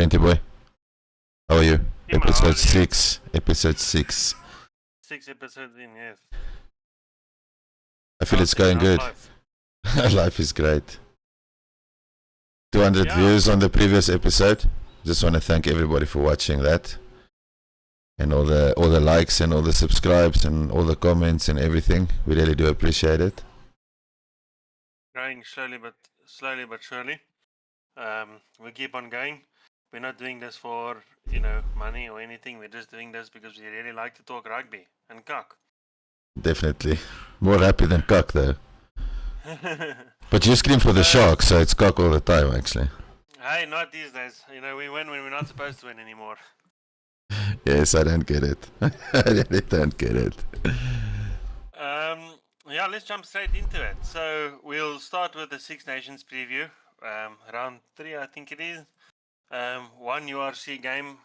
Plenty boy. How are you? Timo, how Episode are you? 6. Episode 6. 6 episodes in, yes. I feel How's it's going how's good. life? Life is great. 200 Yeah. views on the previous episode. Just want to thank everybody for watching that. And all the likes and all the subscribes and all the comments and everything. We really do appreciate it. Growing slowly but surely. We keep on going. We're not doing this for, money or anything. We're just doing this because we really like to talk rugby and cock. Definitely. More happy than cock though. But you scream for the shark, so it's cock all the time actually. Hey, not these days. We win when we're not supposed to win anymore. Yes, I don't get it. I really don't get it. Yeah, let's jump straight into it. So we'll start with the Six Nations preview. Round 3, I think it is. One URC game.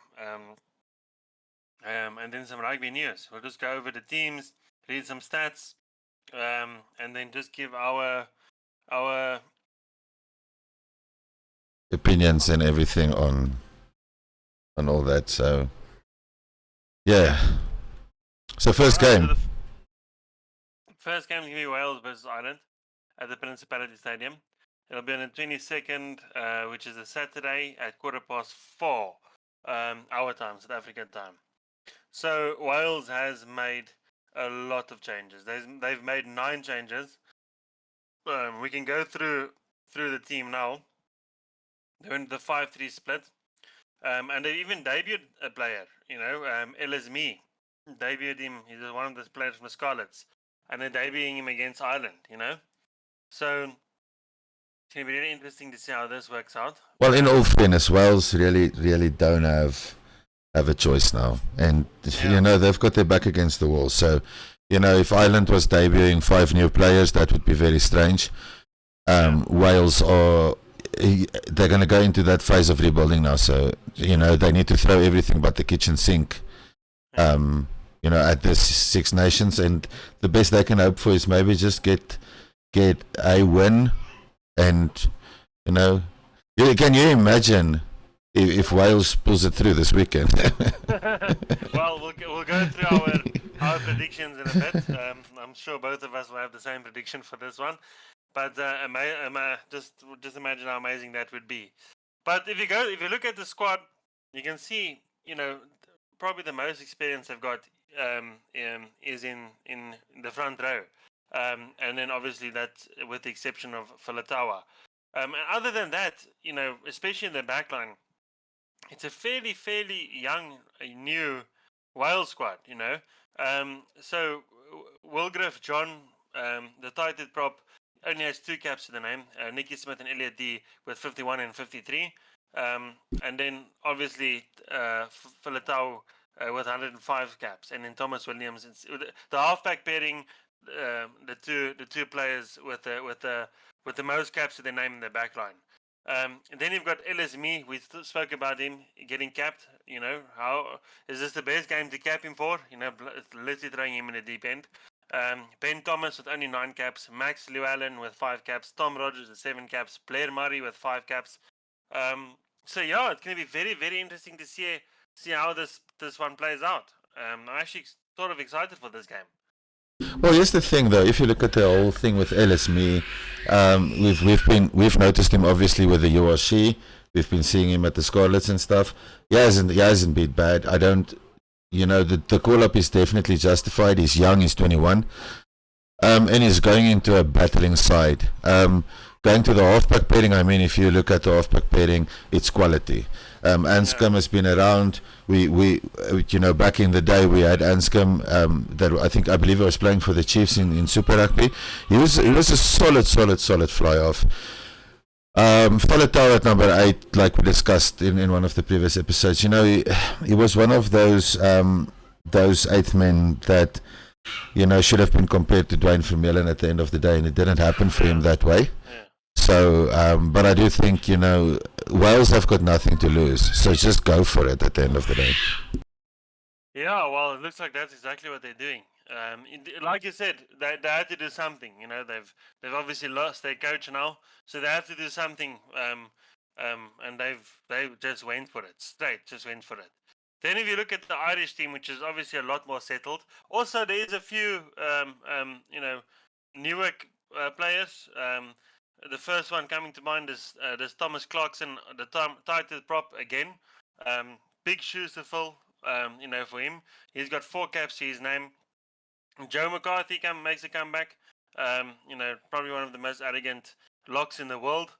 And then some rugby news. We'll just go over the teams, read some stats, and then just give our Opinions and everything on all that. So yeah. So first Alright, game. so the first game is going to be Wales versus Ireland at the Principality Stadium. It'll be on the 22nd, which is a Saturday at 4:15 our time, South African time. So Wales has made a lot of changes. They've made 9 changes. We can go through the team now. They went the 5-3 split, and they even debuted a player. LSME debuted him. He's one of the players from the Scarlets, and they're debuting him against Ireland. So it's gonna be really interesting to see how this works out. Well, in all fairness, Wales really don't have a choice now, and they've got their back against the wall. So, if Ireland was debuting 5 new players, that would be very strange. Wales they're going to go into that phase of rebuilding now. So, they need to throw everything but the kitchen sink. At this Six Nations, and the best they can hope for is maybe just get a win. And can you imagine if Wales pulls it through this weekend? Well, we'll go through our predictions in a bit. I'm sure both of us will have the same prediction for this one. But just imagine how amazing that would be. But if you look at the squad, you can see probably the most experience they've got is in the front row, and then obviously that with the exception of Falatawa. And other than that, especially in the backline, it's a fairly young, new Wales squad. So Wilgriff John, the tighted prop, only has 2 caps to the name. Nicky Smith and Elliot D with 51 and 53. And then obviously Falatau with 105 caps, and then Thomas Williams. The halfback pairing, the two players with the most caps to their name in the back line. And then you've got LSME. We spoke about him getting capped. How is this the best game to cap him for? Literally throwing him in the deep end. Ben Thomas with only 9 caps, Max Llewellyn with 5 caps, Tom Rogers with 7 caps, Blair Murray with 5 caps. So yeah, it's going to be very, very interesting to see how this one plays out. I'm actually sort of excited for this game. Well, here's the thing, though. If you look at the whole thing with LSME, we've noticed him obviously with the URC. We've been seeing him at the Scarlets and stuff. He hasn't been bad. I don't. The call-up is definitely justified. He's young, he's 21. And he's going into a battling side. Going to the halfback pairing, if you look at the halfback pairing, it's quality. Anscombe has been around. We back in the day we had Anscombe, that I believe he was playing for the Chiefs in Super Rugby. He was a solid fly-off. Falatau at number 8, like we discussed in one of the previous episodes, he was one of those 8th men that should have been compared to Dwayne Vermeulen at the end of the day, and it didn't happen for him that way. So, but I do think Wales have got nothing to lose, so just go for it at the end of the day. Yeah, well, it looks like that's exactly what they're doing. Like you said, they had to do something. They've obviously lost their coach now, so they have to do something and they just went for it straight, just went for it. Then if you look at the Irish team, which is obviously a lot more settled, also there is a few newer players. The first one coming to mind is this Thomas Clarkson, the title prop again. Big shoes to fill, for him. He's got 4 caps to his name. Joe McCarthy makes a comeback. Probably one of the most arrogant locks in the world.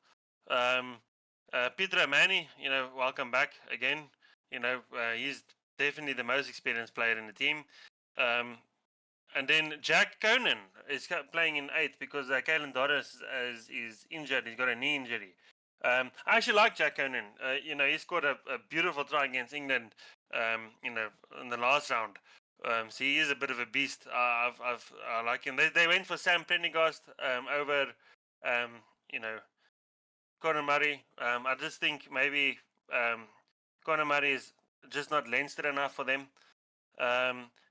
Peter O'Mahony, welcome back again. He's definitely the most experienced player in the team. And then Jack Conan is playing in 8 because Kalen Doris is injured. He's got a knee injury. I actually like Jack Conan. He scored a beautiful try against England, in the last round. So he is a bit of a beast. I like him. They went for Sam Prendergast over, Conor Murray. I just think maybe Conor Murray is just not Leinster enough for them.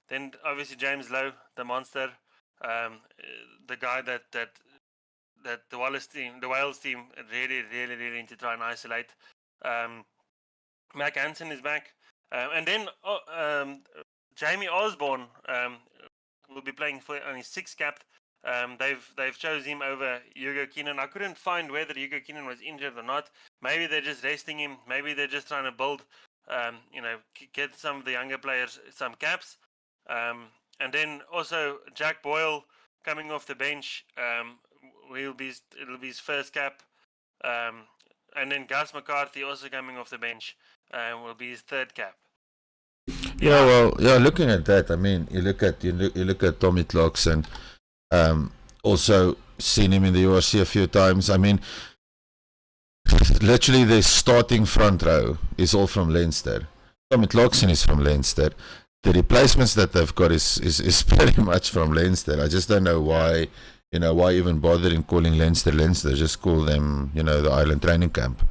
Then obviously James Lowe, the monster, the guy that the Wales team really need to try and isolate. Mac Hansen is back, and then Jamie Osborne will be playing on his 6th cap. They've chose him over Hugo Keenan. I couldn't find whether Hugo Keenan was injured or not. Maybe they're just resting him. Maybe they're just trying to build, get some of the younger players some caps. And then also Jack Boyle coming off the bench. It'll be his first cap. And then Gus McCarthy also coming off the bench will be his 3rd cap. Yeah, well, looking at that, I mean, you look at Tommy Clarkson. Also seen him in the URC a few times. I mean, literally the starting front row is all from Leinster. Tommy Clarkson is from Leinster. The replacements that they've got is pretty much from Leinster. I just don't know why, why even bother in calling Leinster. Just call them, the Island Training Camp.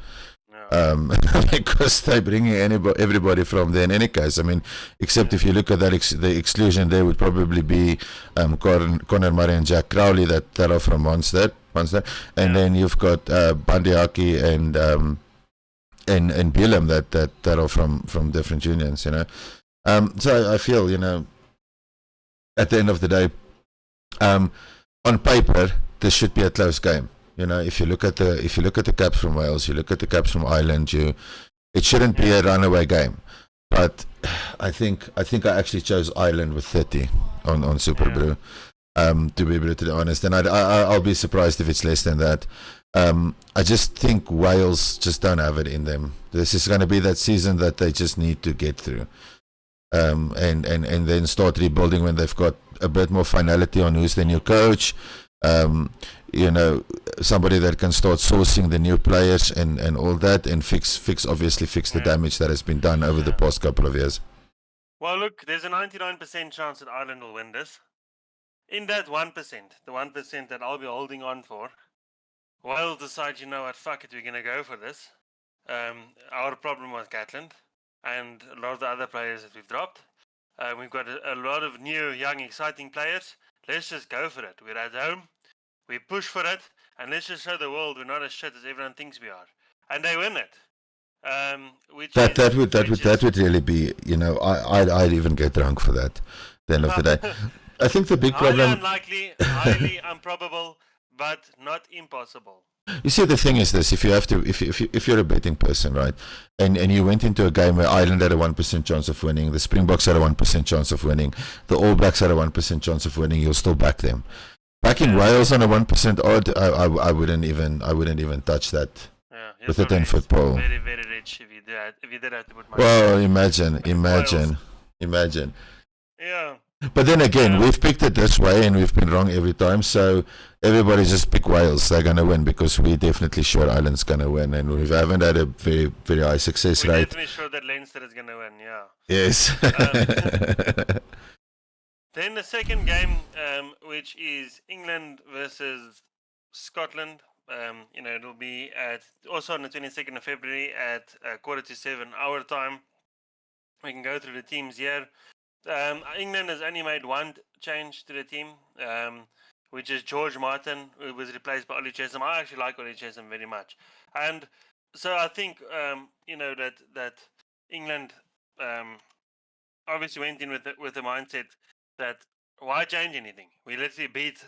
Because they're bringing everybody from there in any case. I mean, except if you look at that, the exclusion there would probably be Conor Murray and Jack Crowley that are from Munster, and then you've got Bandiaki and Bielem that are from different unions. So I feel, at the end of the day, on paper this should be a close game. If you look at the caps from Wales, you look at the caps from Ireland, it shouldn't be a runaway game. But I think I actually chose Ireland with 30 on Super Brew, to be brutally honest, and I'll be surprised if it's less than that. I just think Wales just don't have it in them. This is going to be that season that they just need to get through, and then start rebuilding when they've got a bit more finality on who's the new coach. Somebody that can start sourcing the new players and all that, and fix the damage that has been done over the past couple of years. Well, look, there's a 99% chance that Ireland will win this. In that 1%, the 1% that I'll be holding on for, Wales decide, fuck it, we're going to go for this. Our problem was Gatland and a lot of the other players that we've dropped. We've got a lot of new, young, exciting players. Let's just go for it. We're at home. We push for it. And let's just show the world we're not as shit as everyone thinks we are. And they win it. That would really be, I'd even get drunk for that. At the end of the day, I think the big problem. Highly unlikely, highly improbable, but not impossible. You see, the thing is this: if you're a betting person, right, and you went into a game where Ireland had a 1% chance of winning, the Springboks had a 1% chance of winning, the All Blacks had a 1% chance of winning, you'll still back them. Backing Wales on a 1% odd, I wouldn't even touch that. With a 10-foot pole. Very, very rich if you did have to put money. Well, imagine. Yeah. But then again, we've picked it this way and we've been wrong every time, so everybody just pick Wales. They're going to win because we're definitely sure Ireland's going to win, and we haven't had a very, very high success rate. We're definitely sure that Leinster is going to win, yeah. Yes. Then the second game, which is England versus Scotland. It'll be also on the 22nd of February at 7:15 our time. We can go through the teams here. England has only made one change to the team, which is George Martin, who was replaced by Ollie Chesham. I actually like Ollie Chesham very much. And so I think that England obviously went in with the mindset that why change anything? We literally beat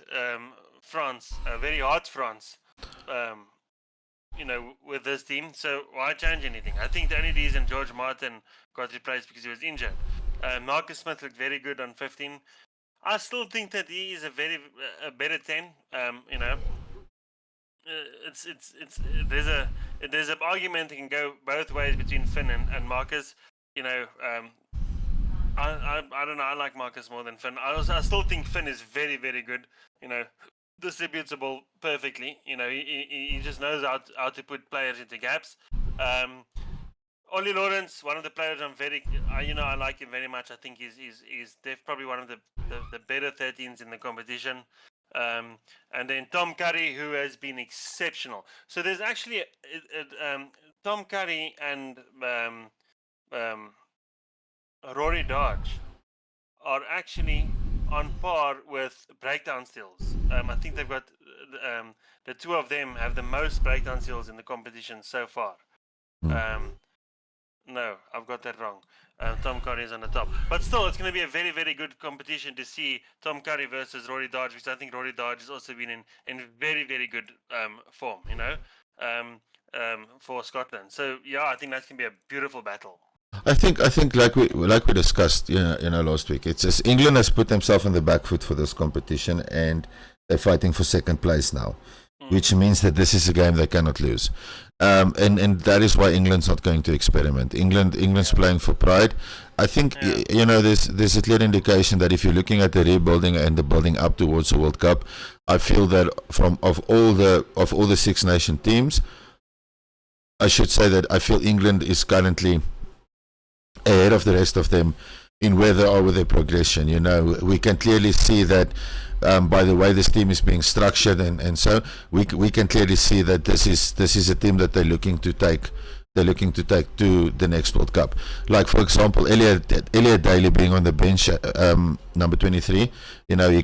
France, a very hard France, um, with this team. So why change anything? I think the only reason George Martin got replaced because he was injured. Marcus Smith looked very good on 15. I still think that he is a better 10. It's there's an argument that can go both ways between Finn and Marcus. You know, I don't know. I like Marcus more than Finn. I still think Finn is very very good. You know, distributes the ball perfectly. You know, he just knows how to put players into gaps. Ollie Lawrence, one of the players I like him very much. I think he's probably one of the better 13s in the competition. And then Tom Curry, who has been exceptional. So there's actually Tom Curry and Rory Dodge are actually on par with breakdown steals. I think they've got the two of them have the most breakdown steals in the competition so far. No, I've got that wrong. Tom Curry is on the top. But still, it's going to be a very, very good competition to see Tom Curry versus Rory Dodge, because I think Rory Dodge has also been in very, very good form, for Scotland. So, yeah, I think that's going to be a beautiful battle. I think like we discussed, last week. It's just England has put themselves on the back foot for this competition, and they're fighting for second place now, which means that this is a game they cannot lose. And that is why England's not going to experiment. England's playing for pride. I think there's a clear indication that if you're looking at the rebuilding and the building up towards the World Cup, I feel that of all the Six Nation teams, I should say that I feel England is currently ahead of the rest of them in where they are with their progression. We can clearly see that by the way this team is being structured, and so we can clearly see that this is a team that they're looking to take to the next World Cup. Like, for example, Elliot Daly being on the bench, number 23. He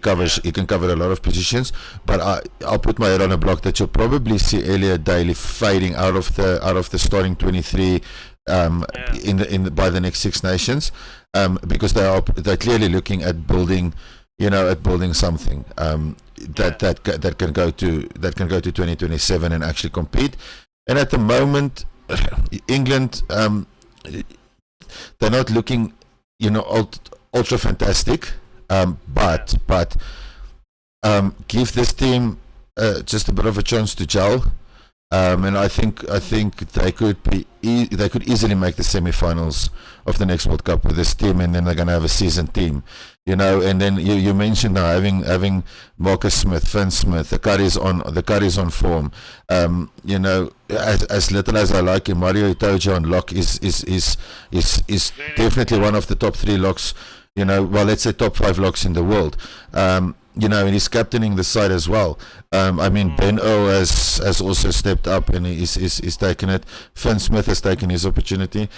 can cover a lot of positions, but I'll put my head on a block that you'll probably see Elliot Daly fading out of the starting 23 by the next Six Nations, because they're clearly looking at building something that can go to 2027 and actually compete. And at the moment, England, they're not looking ultra fantastic, but give this team just a bit of a chance to gel. And I think they could easily make the semi-finals of the next World Cup with this team, and then they're going to have a seasoned team, And then you mentioned now having Marcus Smith, Finn Smith, the Curry's on form. As little as I like him, Mario Itoje on lock is definitely one of the top 3 locks. Let's say top 5 locks in the world. And he's captaining the side as well. Ben O has also stepped up and he's taken it. Finn Smith has taken his opportunity.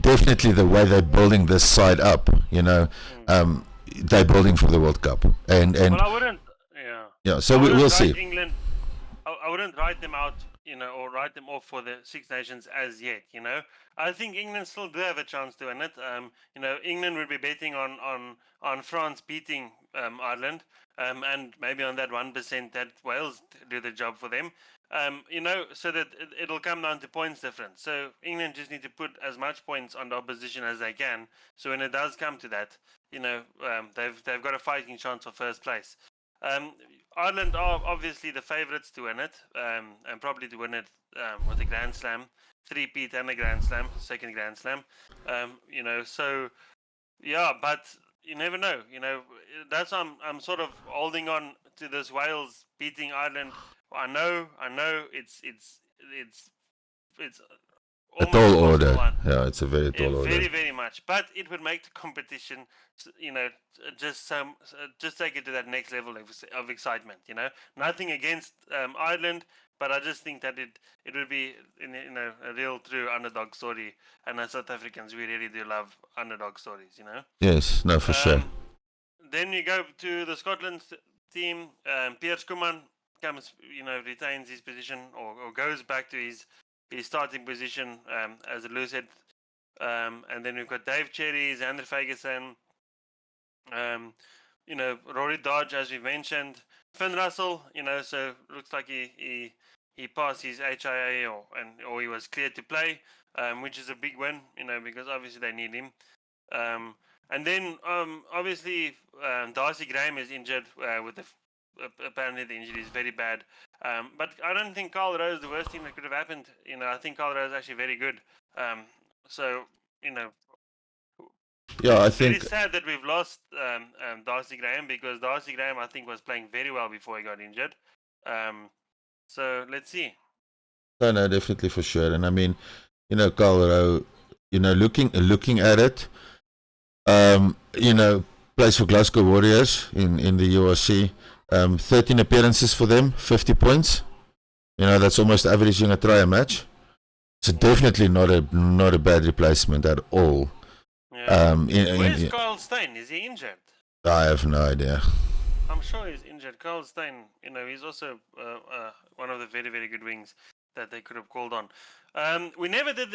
Definitely the way they're building this side up, they're building for the World Cup. And well, I wouldn't. Yeah. So we'll see. England, I wouldn't write them out, or write them off for the Six Nations as yet. I think England still do have a chance to win it. England would be betting on France beating Ireland, and maybe on that 1% that Wales do the job for them. So that it'll come down to points difference. So England just need to put as much points on the opposition as they can. So when it does come to that, they've got a fighting chance for first place. Ireland are obviously the favourites to win it, and probably to win it with a Grand Slam, 3-peat and a Grand Slam, second Grand Slam. So yeah, but you never know. That's why I'm sort of holding on to this Wales beating Ireland. I know. It's a tall order. Yeah, it's a very tall order. Very, very much. But it would make the competition, just take it to that next level of excitement. Nothing against Ireland, but I just think that it would be a real true underdog story. And as South Africans, we really do love underdog stories. Yes, no, for sure. Then you go to the Scotland team. Piers Kumman comes, retains his position or goes back to his starting position as a loose head. And then we've got Dave Cherry, Xander Fagerson, Rory Dodge, as we mentioned, Finn Russell. So looks like he passed his HIA or he was cleared to play, which is a big win. Because obviously they need him. And then obviously Darcy Graham is injured with apparently the injury is very bad. But I don't think Carl Rowe is the worst thing that could have happened. I think Carl Rowe is actually very good. So Yeah, I very think. sad that we've lost Darcy Graham, because Darcy Graham, I think, was playing very well before he got injured. So let's see. No, definitely for sure. And I mean, Carl Rowe, looking at it, plays for Glasgow Warriors in the URC. 13 appearances for them, 50 points. That's almost averaging a try a match. So definitely not a bad replacement at all. Yeah. Where's Carl Stein? Is he injured? I have no idea. I'm sure he's injured. Carl Stein, he's also one of the very, very good wings that they could have called on. We never did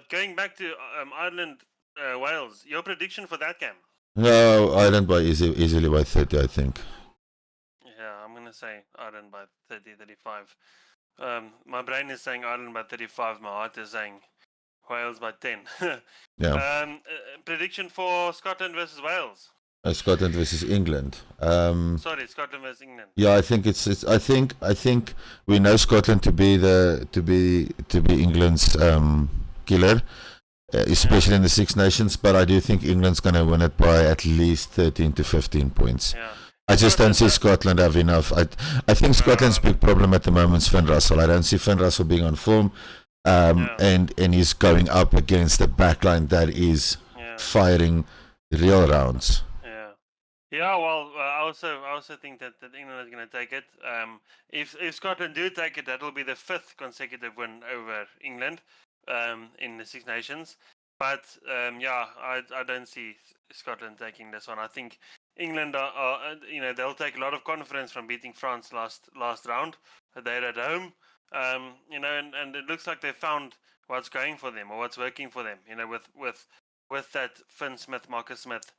going back to Ireland, Wales. Your prediction for that game? No, Ireland by easily by 30, I think. Yeah, I'm going to say Ireland by 30, 35. My brain is saying Ireland by 35. My heart is saying Wales by 10. Yeah. Prediction for Scotland versus Wales. Scotland versus England. Sorry, Scotland versus England. Yeah, I think it's. I think we know Scotland to be England's killer, especially in the Six Nations. But I do think England's going to win it by at least 13 to 15 points. Yeah. I just don't see Scotland have enough. I think Scotland's big problem at the moment is Finn Russell. I don't see Finn Russell being on form, and he's going up against a backline that is firing real rounds. Yeah, well, I also think that England is going to take it. If Scotland do take it, that will be the 5th consecutive win over England in the Six Nations. But I don't see Scotland taking this one. I think England they'll take a lot of confidence from beating France last round. They're at home, and it looks like they found what's going for them or what's working for them. With that Finn Smith, Marcus Smith.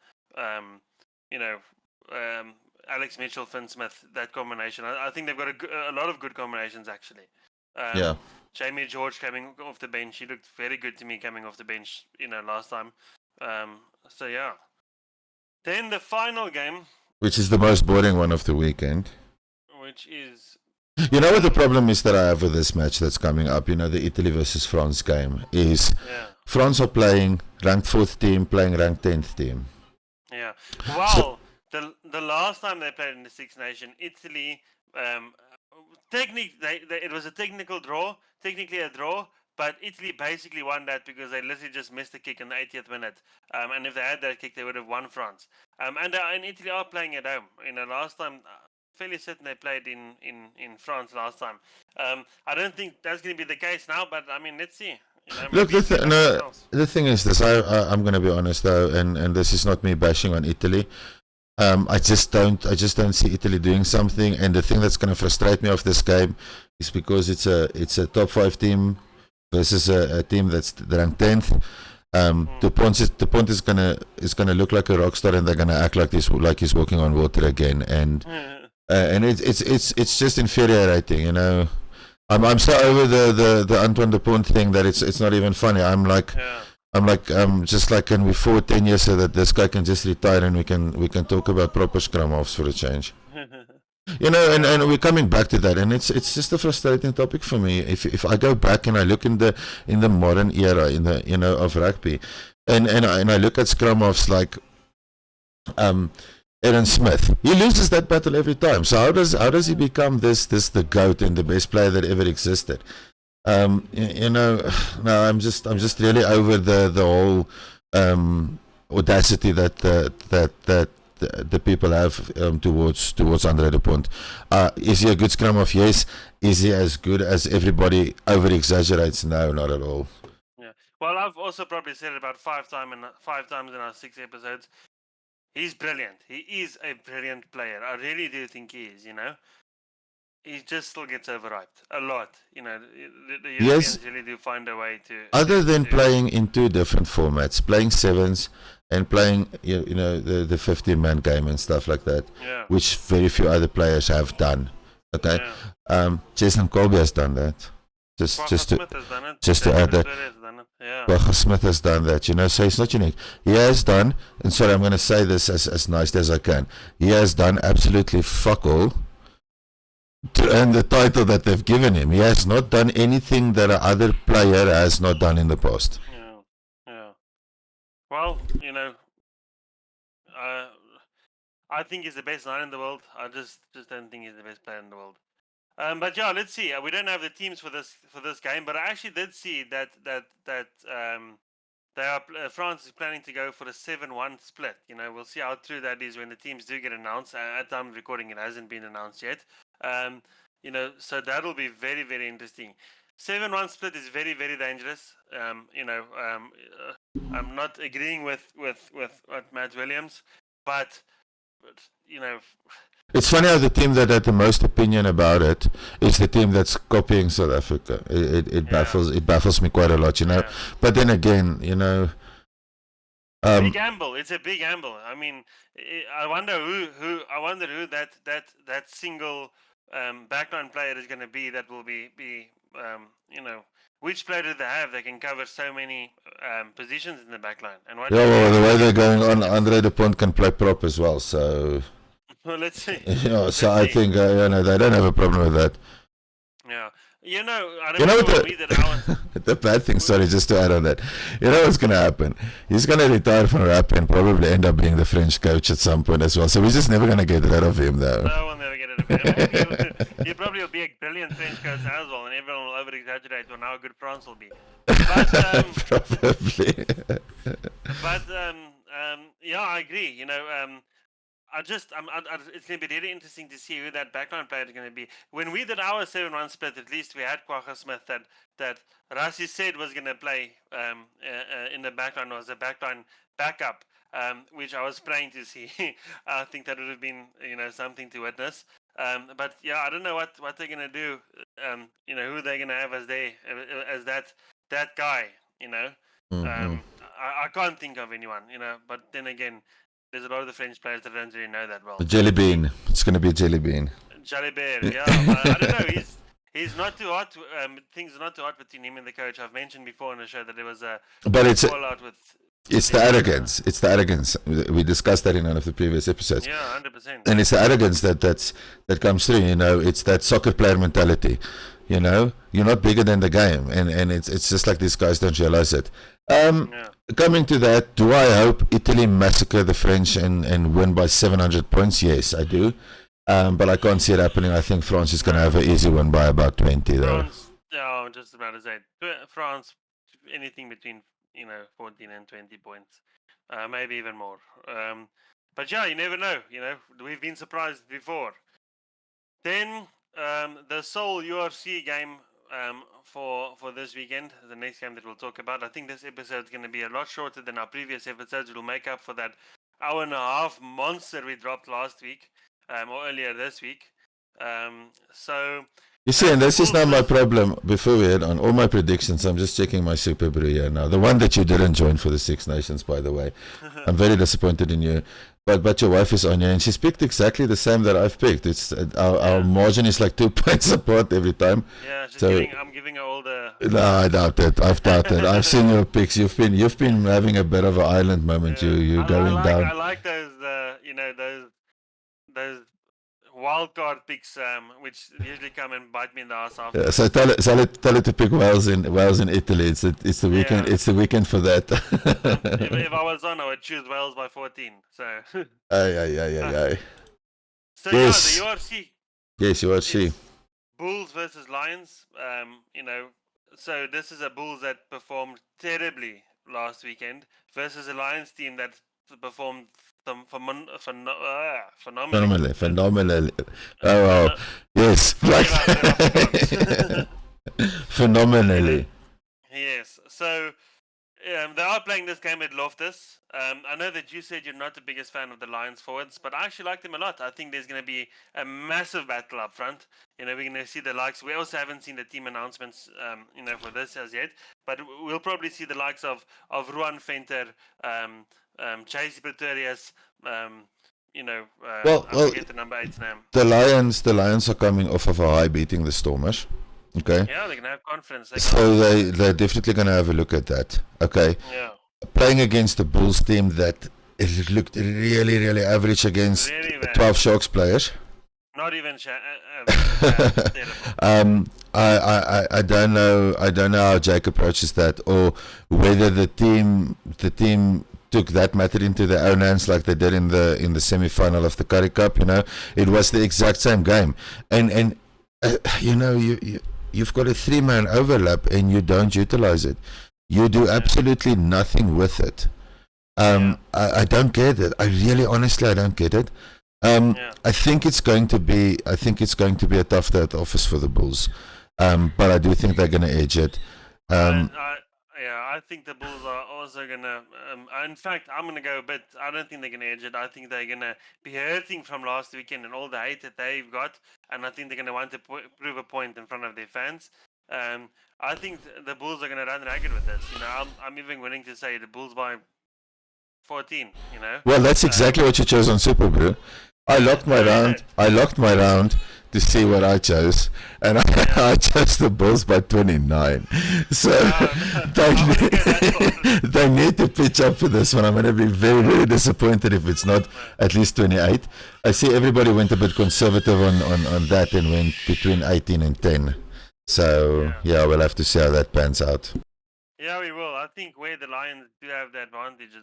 Alex Mitchell, Finn Smith, that combination. I think they've got a lot of good combinations, actually. Jamie George coming off the bench. He looked very good to me coming off the bench, last time. So, yeah. Then the final game. Which is the most boring one of the weekend. Which is... You know what the problem is that I have with this match that's coming up? The Italy versus France game is France are playing ranked 4th team, playing ranked 10th team. Yeah. Well, the last time they played in the Six Nations, Italy, it was a technically a draw, but Italy basically won that because they literally just missed the kick in the 80th minute. And if they had that kick, they would have won France. And Italy are playing at home. Last time, fairly certain they played in France last time. I don't think that's going to be the case now, but I mean, let's see. Look, the thing is this. I'm going to be honest though, and this is not me bashing on Italy. I just don't see Italy doing something. And the thing that's going to frustrate me of this game is because it's a top 5 team versus a team that's ranked 10th. Dupont is gonna look like a rock star, and they're gonna act like he's walking on water again. And it's just infuriating, I'm so over the Antoine Dupont thing that it's not even funny. I'm like just like, can we forward 10 years so that this guy can just retire and we can talk about proper scrum offs for a change. And we're coming back to that, and it's just a frustrating topic for me. If I go back and I look in the modern era of rugby, and I look at scrum offs like Aaron Smith, he loses that battle every time. So how does he become the GOAT and the best player that ever existed? No, I'm just really over the whole audacity that the people have towards Andre Dupont. Is he a good scrum off? Yes. Is he as good as everybody over exaggerates? No, not at all. Yeah. Well, I've also probably said it about 5 times in our 6 episodes. He's brilliant. He is a brilliant player. I really do think he is, he just still gets overhyped a lot. The Yes. Europeans really do find a way to. Other than playing in two different formats, playing sevens and playing the 15-man game and stuff like that, Yeah. which very few other players have done. Okay, Yeah. Jason Colby has done that. Quagga Just to Smith has done it. just to add that. Has done it. Yeah. Quagga Smith has done that, so it's not unique. He has done, and sorry, I'm going to say this as nicely as I can. He has done absolutely fuck all to earn the title that they've given him. He has not done anything that other player has not done in the past. Yeah. Well, I think he's the best 9 in the world. I just don't think he's the best player in the world. But yeah, let's see. We don't have the teams for this game, but I actually did see that France is planning to go for a 7-1 split. We'll see how true that is when the teams do get announced. At time of recording, it hasn't been announced yet. So that'll be very, very interesting. 7-1 split is very, very dangerous. I'm not agreeing with Matt Williams, but It's funny how the team that had the most opinion about it is the team that's copying South Africa. It baffles me quite a lot, Yeah. But then again, big gamble. It's a big gamble. I mean, I wonder who that single backline player is going to be. That will be which player do they have that can cover so many positions in the backline? And what? Yeah, well, the way they're going on, Andre De Pont can play prop as well. So well, let's see. I think they don't have a problem with that. Yeah. I don't know the bad thing, sorry, just to add on that. What's going to happen? He's going to retire from rugby and probably end up being the French coach at some point as well. So we're just never going to get rid of him, though. No, we'll never get rid of him. He probably will be a brilliant French coach as well, and everyone will over-exaggerate on how good France will be. But, probably. But yeah, I agree. It's going to be really interesting to see who that backline player is going to be. When we did our 7-1 split, at least we had Quagga Smith that Rassie said was going to play in the backline, was a backline backup, which I was praying to see. I think that would have been something to witness. But yeah, I don't know what they're going to do. Who they're going to have as that guy. I can't think of anyone. But then again, there's a lot of the French players that don't really know that well. Jelly Bean. It's going to be Jelly Bean. Jelly Bean, yeah. I don't know. He's not too hot. Things are not too hot between him and the coach. I've mentioned before on the show that there was a fallout with. It's the arrogance. It's the arrogance. We discussed that in one of the previous episodes. Yeah, 100%. And it's the arrogance that comes through. It's that soccer player mentality. You're not bigger than the game, and it's just like these guys don't realize it. Coming to that, do I hope Italy massacre the French and win by 700 points? Yes, I do. But I can't see it happening. I think France is going to have an easy win by about 20, though. France, just about to say. France, anything between 14 and 20 points, maybe even more. But yeah, you never know. We've been surprised before. Then the sole URC game for this weekend, the next game that we'll talk about. I think this episode is going to be a lot shorter than our previous episodes. It'll make up for that hour and a half monster we dropped last week or earlier this week. So you see, and this is not my problem. Before we head on, all my predictions, I'm just checking my Super Brew here now. The one that you didn't join for the Six Nations, by the way. I'm very disappointed in you. But your wife is on here, and she's picked exactly the same that I've picked. It's our margin is like 2 points apart every time. Yeah, I'm giving her all the. No, I doubt it. I've doubted. I've seen your picks. You've been having a bit of an island moment. You're going down. I like those those wild card picks, which usually come and bite me in the ass after. Yeah, so tell it to pick Wales in Italy. It's the weekend. Yeah. It's the weekend for that. if I was on, I would choose Wales by 14. So. Aye. So yes. The URC. Yes, URC. Bulls versus Lions. So this is a Bulls that performed terribly last weekend versus a Lions team that performed phenomenally. Oh, wow. Yes. Phenomenally. Yes. So They are playing this game at Loftus. I know that you said you're not the biggest fan of the Lions forwards, but I actually like them a lot. I think there's going to be a massive battle up front. You know, we're going to see the likes. We also haven't seen the team announcements, for this as yet, but we'll probably see the likes of Ruan Venter, Chase Pretorius, Well, I well, forget the number 8's name. the Lions are coming off of a high beating the Stormers. Okay, Yeah, they're going to have confidence. so they're definitely going to have a look at that. Okay, Yeah, playing against the Bulls team that it looked really, really average against really bad. 12 Sharks players. Not even terrible. I don't know how Jake approaches that, or whether the team took that matter into their own hands like they did in the semi-final of the Currie Cup. You know, it was the exact same game, and you've got a 3-man overlap and you don't utilize it. You do absolutely nothing with it. I don't get it. I really, honestly, I don't get it. I think it's going to be a tough day at the office for the Bulls, but I do think they're going to edge it. I think the Bulls are also gonna. In fact, I'm gonna go a bit. I don't think they're gonna edge it. I think they're gonna be hurting from last weekend and all the hate that they've got, and I think they're gonna want to prove a point in front of their fans. I think the Bulls are gonna run ragged with this. You know, I'm even willing to say the Bulls by 14. You know. Well, that's exactly what you chose on Super Brew. I locked my round to see what I chose, and I chose the Bulls by 29. So they need to pitch up for this one. I'm going to be very, very disappointed if it's not at least 28. I see everybody went a bit conservative on that and went between 18 and 10. So yeah, we'll have to see how that pans out. Yeah, we will. I think where the Lions do have the advantage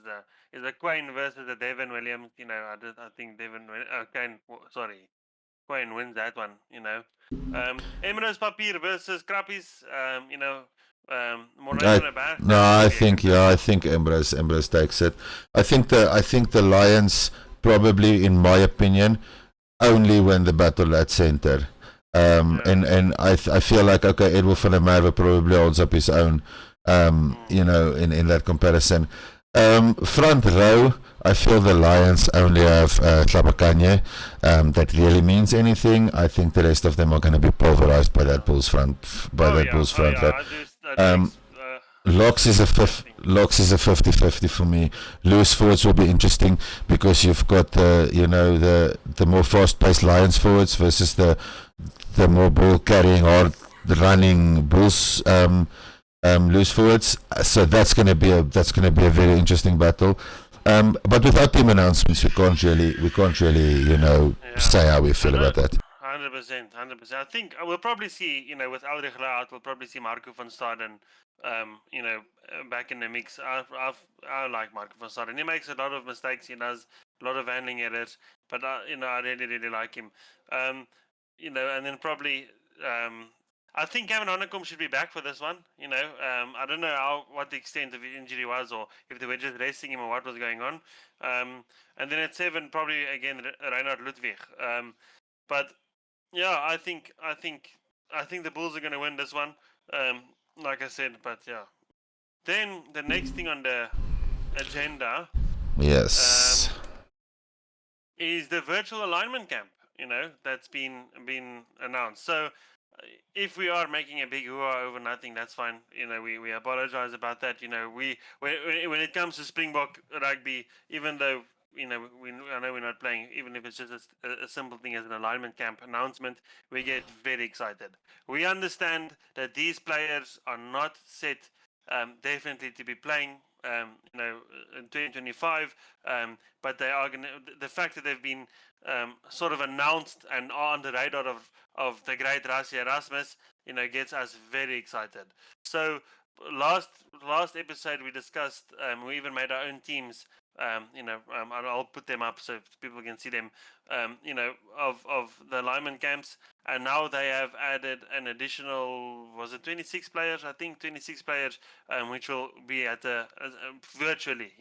is a Quain versus a Devin Williams. You know, I think Quain wins that one. You know, Emirates Papier versus Krappies. I think Embrace takes it. I think the Lions probably, in my opinion, only win the battle at center. And I feel like, okay, Edwin van der Merwe probably holds up his own. In that comparison. Front row, I feel the Lions only have Tlabakanye. That really means anything. I think the rest of them are going to be pulverized by that Bulls front row. Locks is a 50-50 for me. Loose forwards will be interesting because you've got the more fast-paced Lions forwards versus the more ball carrying, hard running Bulls loose forwards. So that's going to be a very interesting battle. But without team announcements, we can't really say how we feel about that. 100%. I think we'll probably see, with Aldrich out, we'll probably see Marco van Staden, back in the mix. I like Marco van Staden. He makes a lot of mistakes. He does a lot of handling errors, but I really, really like him. And then probably, I think Gavin Honeycomb should be back for this one. I don't know what the extent of the injury was, or if they were just resting him, or what was going on. And then at 7, probably again Reinhard Ludwig. But yeah, I think the Bulls are going to win this one. Like I said, but yeah. Then the next thing on the agenda, yes, is the virtual alignment camp. That's been announced. So if we are making a big hoo-ha over nothing, that's fine. We apologize about that. When it comes to Springbok rugby, even though I know we're not playing, even if it's just a simple thing as an alignment camp announcement, we get very excited. We understand that these players are not set definitely to be playing in 2025, but they are going to. The fact that they've been sort of announced and are on the radar of the great Rassie Erasmus, gets us very excited. So last episode we discussed, we even made our own teams. I'll put them up so people can see them. Of the alignment camps, and now they have added an additional, was it 26 players? I think 26 players, which will be at virtually,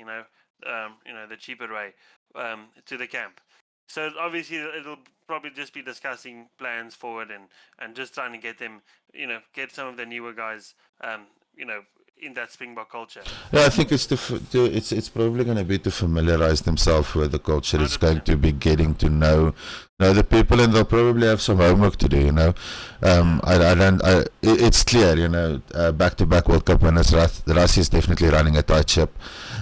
the cheaper way to the camp. So obviously it'll probably just be discussing plans forward and just trying to get them, get some of the newer guys, in that Springbok culture. Yeah, I think it's probably going to be to familiarize themselves with the culture. It's going 100%. to be getting to know the people, and they'll probably have some homework to do. It's clear, back-to-back World Cup winners. Rassie is definitely running a tight ship.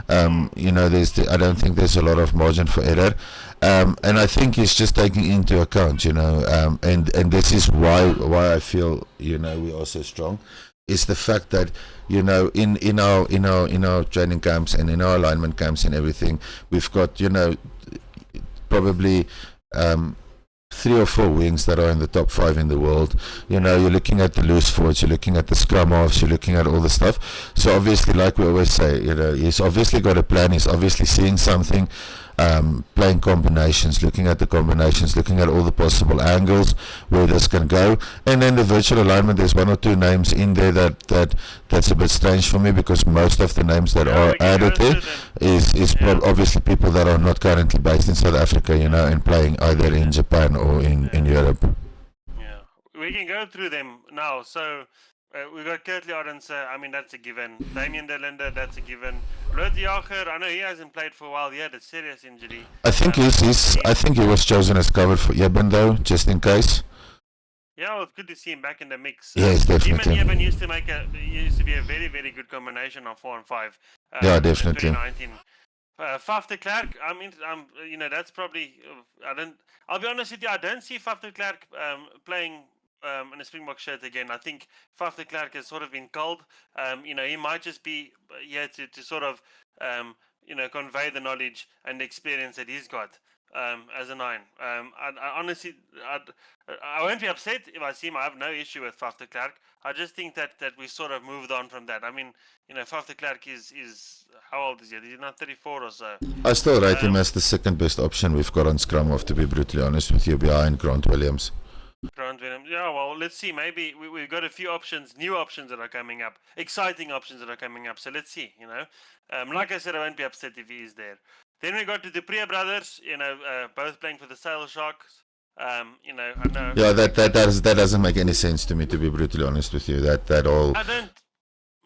I don't think there's a lot of margin for error. And I think he's just taking into account, and this is why I feel, we are so strong, is the fact that, in our training camps and in our alignment camps and everything, we've got, probably 3 or 4 wings that are in the top 5 in the world. You're looking at the loose forwards, you're looking at the scrum halves, you're looking at all the stuff. So obviously, like we always say, he's obviously got a plan, he's obviously seeing something, playing combinations, looking at the combinations, looking at all the possible angles where this can go. And then the virtual alignment, there's 1 or 2 names in there that's a bit strange for me, because most of the names that are added there is obviously people that are not currently based in South Africa, and playing either in Japan or in Europe. Yeah, we can go through them now. So we got Kurtley Arendse, I mean, that's a given. Damien de Linde, that's a given. Lloyd Jager, I know he hasn't played for a while. He had a serious injury. I think I think he was chosen as cover for Eben, though, just in case. Yeah, well, it's good to see him back in the mix. Yes, definitely. Him and Eben used to be a very, very good combination of 4 and 5. Yeah, definitely. In 2019. Faf de Klerk, I mean, that's probably. I'll be honest with you, I don't see Faf de Klerk playing in a Springbok shirt again. I think Faf de Klerk has sort of been culled. He might just be here to sort of, convey the knowledge and the experience that he's got as a 9. I honestly, I won't be upset if I see him. I have no issue with Faf de Klerk. I just think that we sort of moved on from that. I mean, Faf de Klerk is how old is he? He's not 34 or so. I still rate him as the second best option we've got on scrum off, to be brutally honest with you, behind Grant Williams. Yeah, well, let's see. Maybe we've got a few options, new options that are coming up, exciting options that are coming up. So let's see, Like I said, I won't be upset if he is there. Then we got to the Priya brothers, both playing for the Sail Sharks. I know. Yeah, that doesn't make any sense to me, to be brutally honest with you. That all. I don't.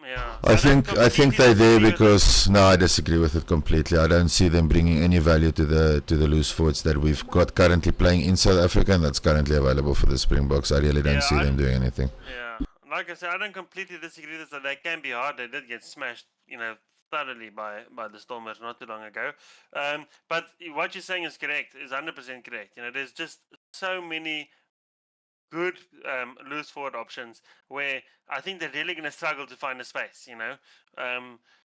Yeah. I think they're there because I disagree with it completely. I don't see them bringing any value to the loose forwards that we've got currently playing in South Africa and that's currently available for the Springboks. I really don't see them doing anything. Yeah, like I said, I don't completely disagree with that. They can be hard. They did get smashed, thoroughly by the Stormers not too long ago. But what you're saying is correct. Is 100% correct. There's just so many good loose forward options where I think they're really going to struggle to find a space,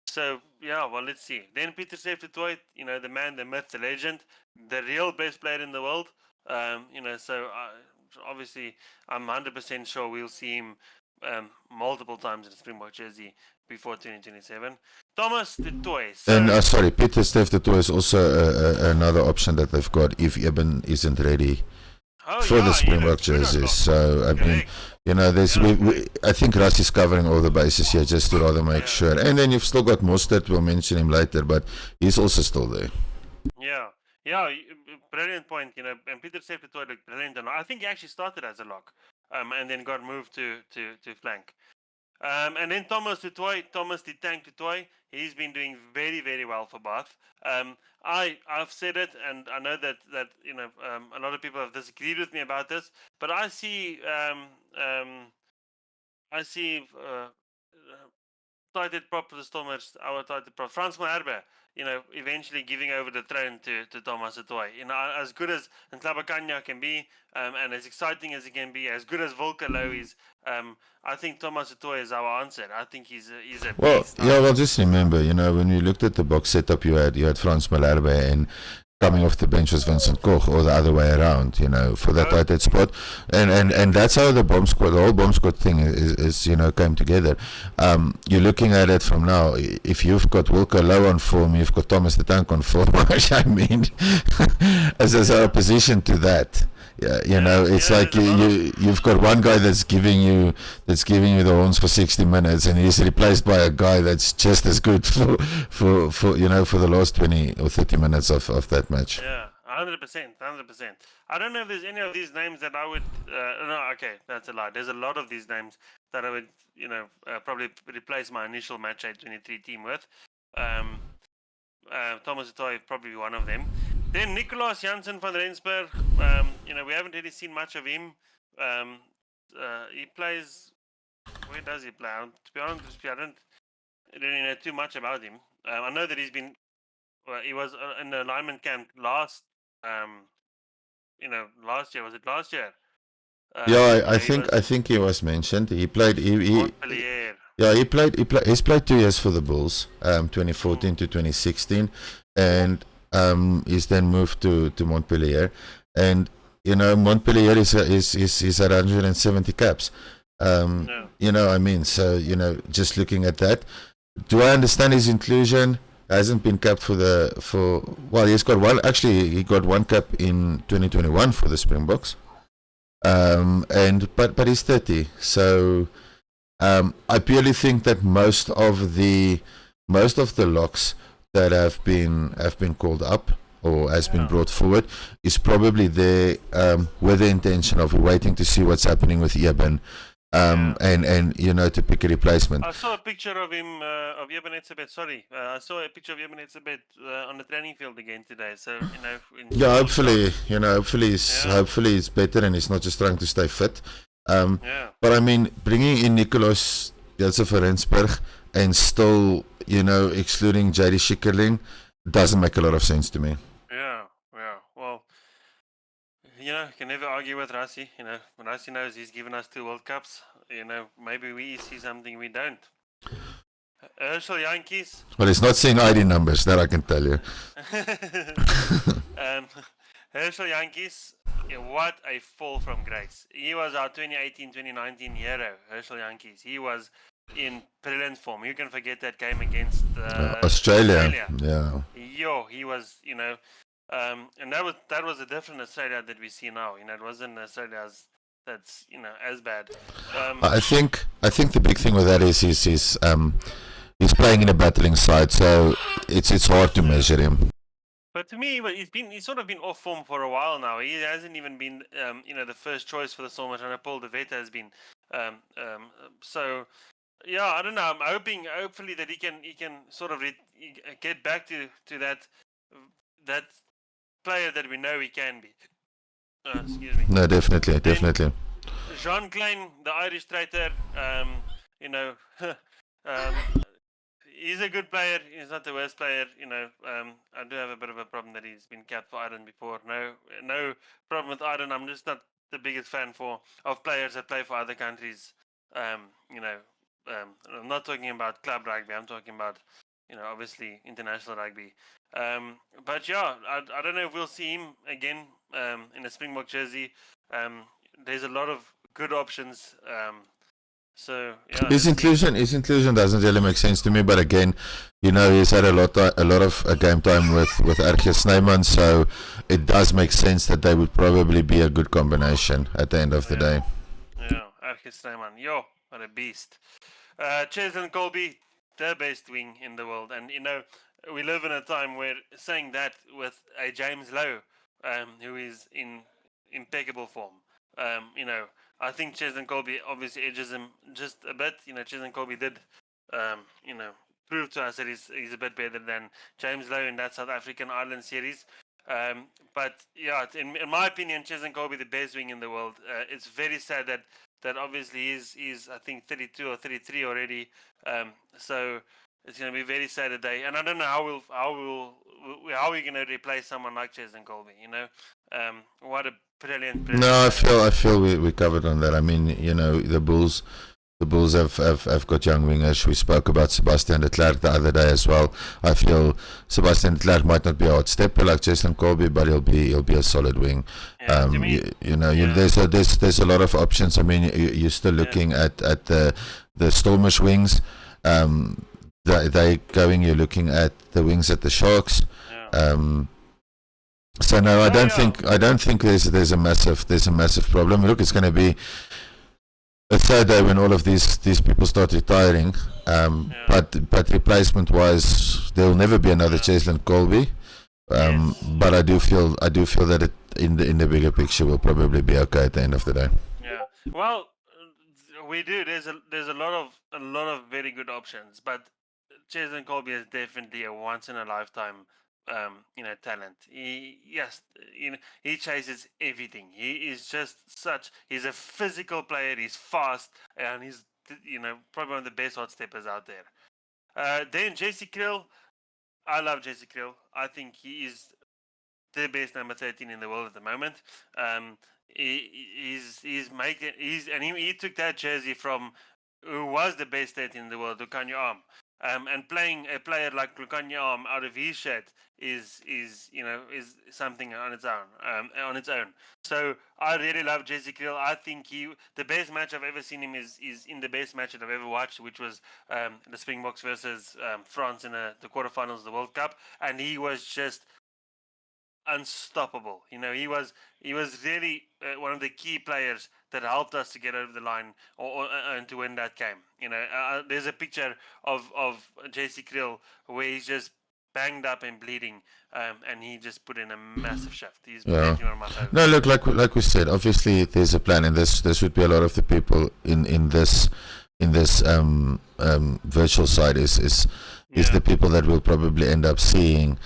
So, yeah, well, let's see. Then Peter Steph du Toit, the man, the myth, the legend, the real best player in the world. So obviously I'm 100% sure we'll see him multiple times in the Springbok jersey before 2027. Thomas du Toit. And, Peter Steph du Toit is also another option that they've got if Eben isn't ready. For the Springbok jerseys, so I mean, I think Russ is covering all the bases here just to rather make sure. And then you've still got Mostert. We'll mention him later, but he's also still there. Yeah, brilliant point. And Peter Steph du Toit looked brilliant. And I think he actually started as a lock, and then got moved to flank. And then Thomas the Tank du Toit, he's been doing very, very well for Bath. I've said it, and I know that a lot of people have disagreed with me about this, but I see tighted prop for the Stormers, our tighted prop, Frans Malherbe, eventually giving over the throne to Thomas du Toit. As good as Ntlabakanya can be, and as exciting as he can be, as good as Volker Low is, I think Thomas du Toit is our answer. I think he's a beast. Well, just remember, when we looked at the box setup, you had Frans Malherbe and coming off the bench was Vincent Koch, or the other way around, for that tight spot, and that's how the whole bomb squad thing is came together. You're looking at it from now. If you've got Wilco Low on form, you've got Thomas the Tank on form. I mean, as a opposition to that. It's like you've got one guy that's giving you the horns for 60 minutes, and he's replaced by a guy that's just as good for the last 20 or 30 minutes of that match. Yeah, 100%. I don't know if there's any of these names that I would. No, okay, that's a lie. There's a lot of these names that I would, probably replace my initial match day 23 team with. Thomas Utoy probably one of them. Then Nicolaas Janssen van Rensburg. We haven't really seen much of him. He plays. Where does he play? To be honest, I don't really know too much about him. I know that he's been. He was in the lineman camp last. Last year. Was it last year? I think he was mentioned. He played. Montpellier. Yeah, he's played 2 years for the Bulls, 2014 to 2016, and he's then moved to Montpellier, and Montpellier is at 170 caps. So just looking at that, do I understand his inclusion? Hasn't been capped he's got one. Actually, he got one cap in 2021 for the Springboks, but he's 30, so. I purely think that most of the locks that have been called up or has been brought forward is probably there with the intention of waiting to see what's happening with Eben, and to pick a replacement. I saw a picture of him of Eben Etzebeth. Sorry, I saw a picture of Eben Etzebeth on the training field again today. So hopefully he's better and he's not just trying to stay fit. But I mean, bringing in Nicolaas Janssen van Rensburg and still, excluding JD Schikkerling doesn't make a lot of sense to me. Yeah. Well, you can never argue with Rassi. Rassi knows he's given us 2 World Cups. Maybe we see something we don't. Herschel Yankees. Well, he's not seeing ID numbers, that I can tell you. Herschel Yankees. What a fall from grace. He was our 2018-2019 hero, Herschel Yankees. He was in brilliant form. You can forget that game against Australia. Yeah. He was, and that was a different Australia that we see now. It wasn't Australia that's as bad. I think the big thing with that is he's playing in a battling side, so it's hard to measure him. But to me, he's sort of been off form for a while now. He hasn't even been, the first choice for the Stormers, and Paul de Wet has been. So, yeah, I don't know. I'm hopefully, that he can sort of get back to that player that we know he can be. Excuse me. No, definitely. Jean Klein, the Irish traitor. He's a good player. He's not the worst player. I do have a bit of a problem that he's been capped for Ireland before. No problem with Ireland. I'm just not the biggest fan of players that play for other countries. I'm not talking about club rugby. I'm talking about, obviously international rugby. But yeah, I don't know if we'll see him again in a Springbok jersey. There's a lot of good options. So yeah, his inclusion doesn't really make sense to me, but again, he's had a lot of game time with RG Snyman, so it does make sense that they would probably be a good combination at the end of the day. Yeah, RG Snyman, what a beast. Cheslin Colby, the best wing in the world, and we live in a time where saying that with a James Lowe, who is in impeccable form, I think Cheslin Colby obviously edges him just a bit. Cheslin Colby did, prove to us that he's a bit better than James Lowe in that South African Ireland series. But yeah, in my opinion, Cheslin Colby the best wing in the world. It's very sad that obviously he's I think 32 or 33 already. So it's going to be very sad today, and I don't know how we're going to replace someone like Cheslin Colby. What a brilliant. No, I feel we covered on that. I mean, the Bulls have got young wingers. We spoke about Sebastian de Klerk the other day as well. I feel Sebastian de Klerk might not be a hot stepper like Cheslin Colby, but he'll be a solid wing. Yeah, there's a lot of options. I mean, you're still looking at the Stormers wings. You're looking at the wings at the Sharks. Yeah. So no, I don't think there's a massive problem. Look, it's going to be a sad day when all of these people start retiring. But replacement wise, there will never be another Cheslin Colby. But I do feel that in the bigger picture will probably be okay at the end of the day. Yeah. Well, we do. There's a lot of very good options, but Jason Colby is definitely a once in a lifetime talent. He chases everything. He is just he's a physical player. He's fast, and he's probably one of the best hot steppers out there. Then Jesse Krill, I love Jesse Krill. I think he is the best number 13 in the world at the moment. He took that jersey from who was the best 13 in the world, Lukanya Arm. And playing a player like Lukanya Arm out of his shirt is something on its own. So I really love Jesse Krill. I think the best match I've ever seen him is in the best match that I've ever watched, which was the Springboks versus France in the quarterfinals of the World Cup, and he was just unstoppable. He was really one of the key players that helped us to get over the line and to win that game. There's a picture of JC Krill where he's just banged up and bleeding, and he just put in a massive shift. He's definitely one of my favorites. No, look, like we said, obviously there's a plan, and there should be a lot of the people in this virtual side is the people that we'll probably end up seeing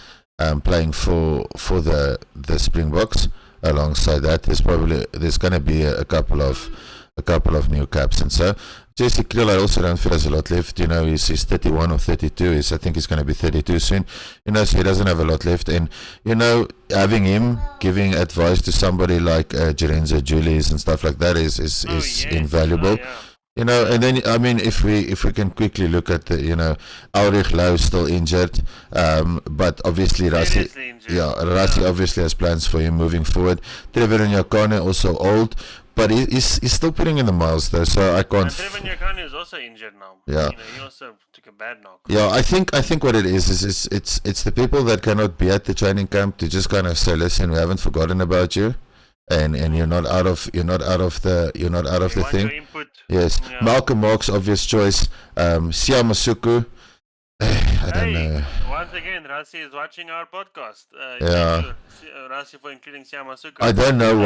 playing for the Springboks. Alongside that, there's going to be a couple of new caps, and so Jesse Krill, I also don't feel has a lot left. He's 31 or 32. I think he's going to be 32 soon. So he doesn't have a lot left, and having him giving advice to somebody like Jerenzo Julius and stuff like that is invaluable. And then if we can quickly look at the Ulrich Lau still injured, but obviously Rassie obviously has plans for him moving forward. Trevor Nyakane also old, but he's still putting in the miles though, so I can't. And Trevor Nyakane is also injured now. Yeah, he also took a bad knock. Yeah, I think what it is it's the people that cannot be at the training camp to just kind of say, listen, we haven't forgotten about you. And you're not out of the thing. Yes, yeah. Malcolm Marks, obvious choice. Siya Masuku. I don't know. Once again, Rassie is watching our podcast. Rassie for including Siya Masuku. I don't know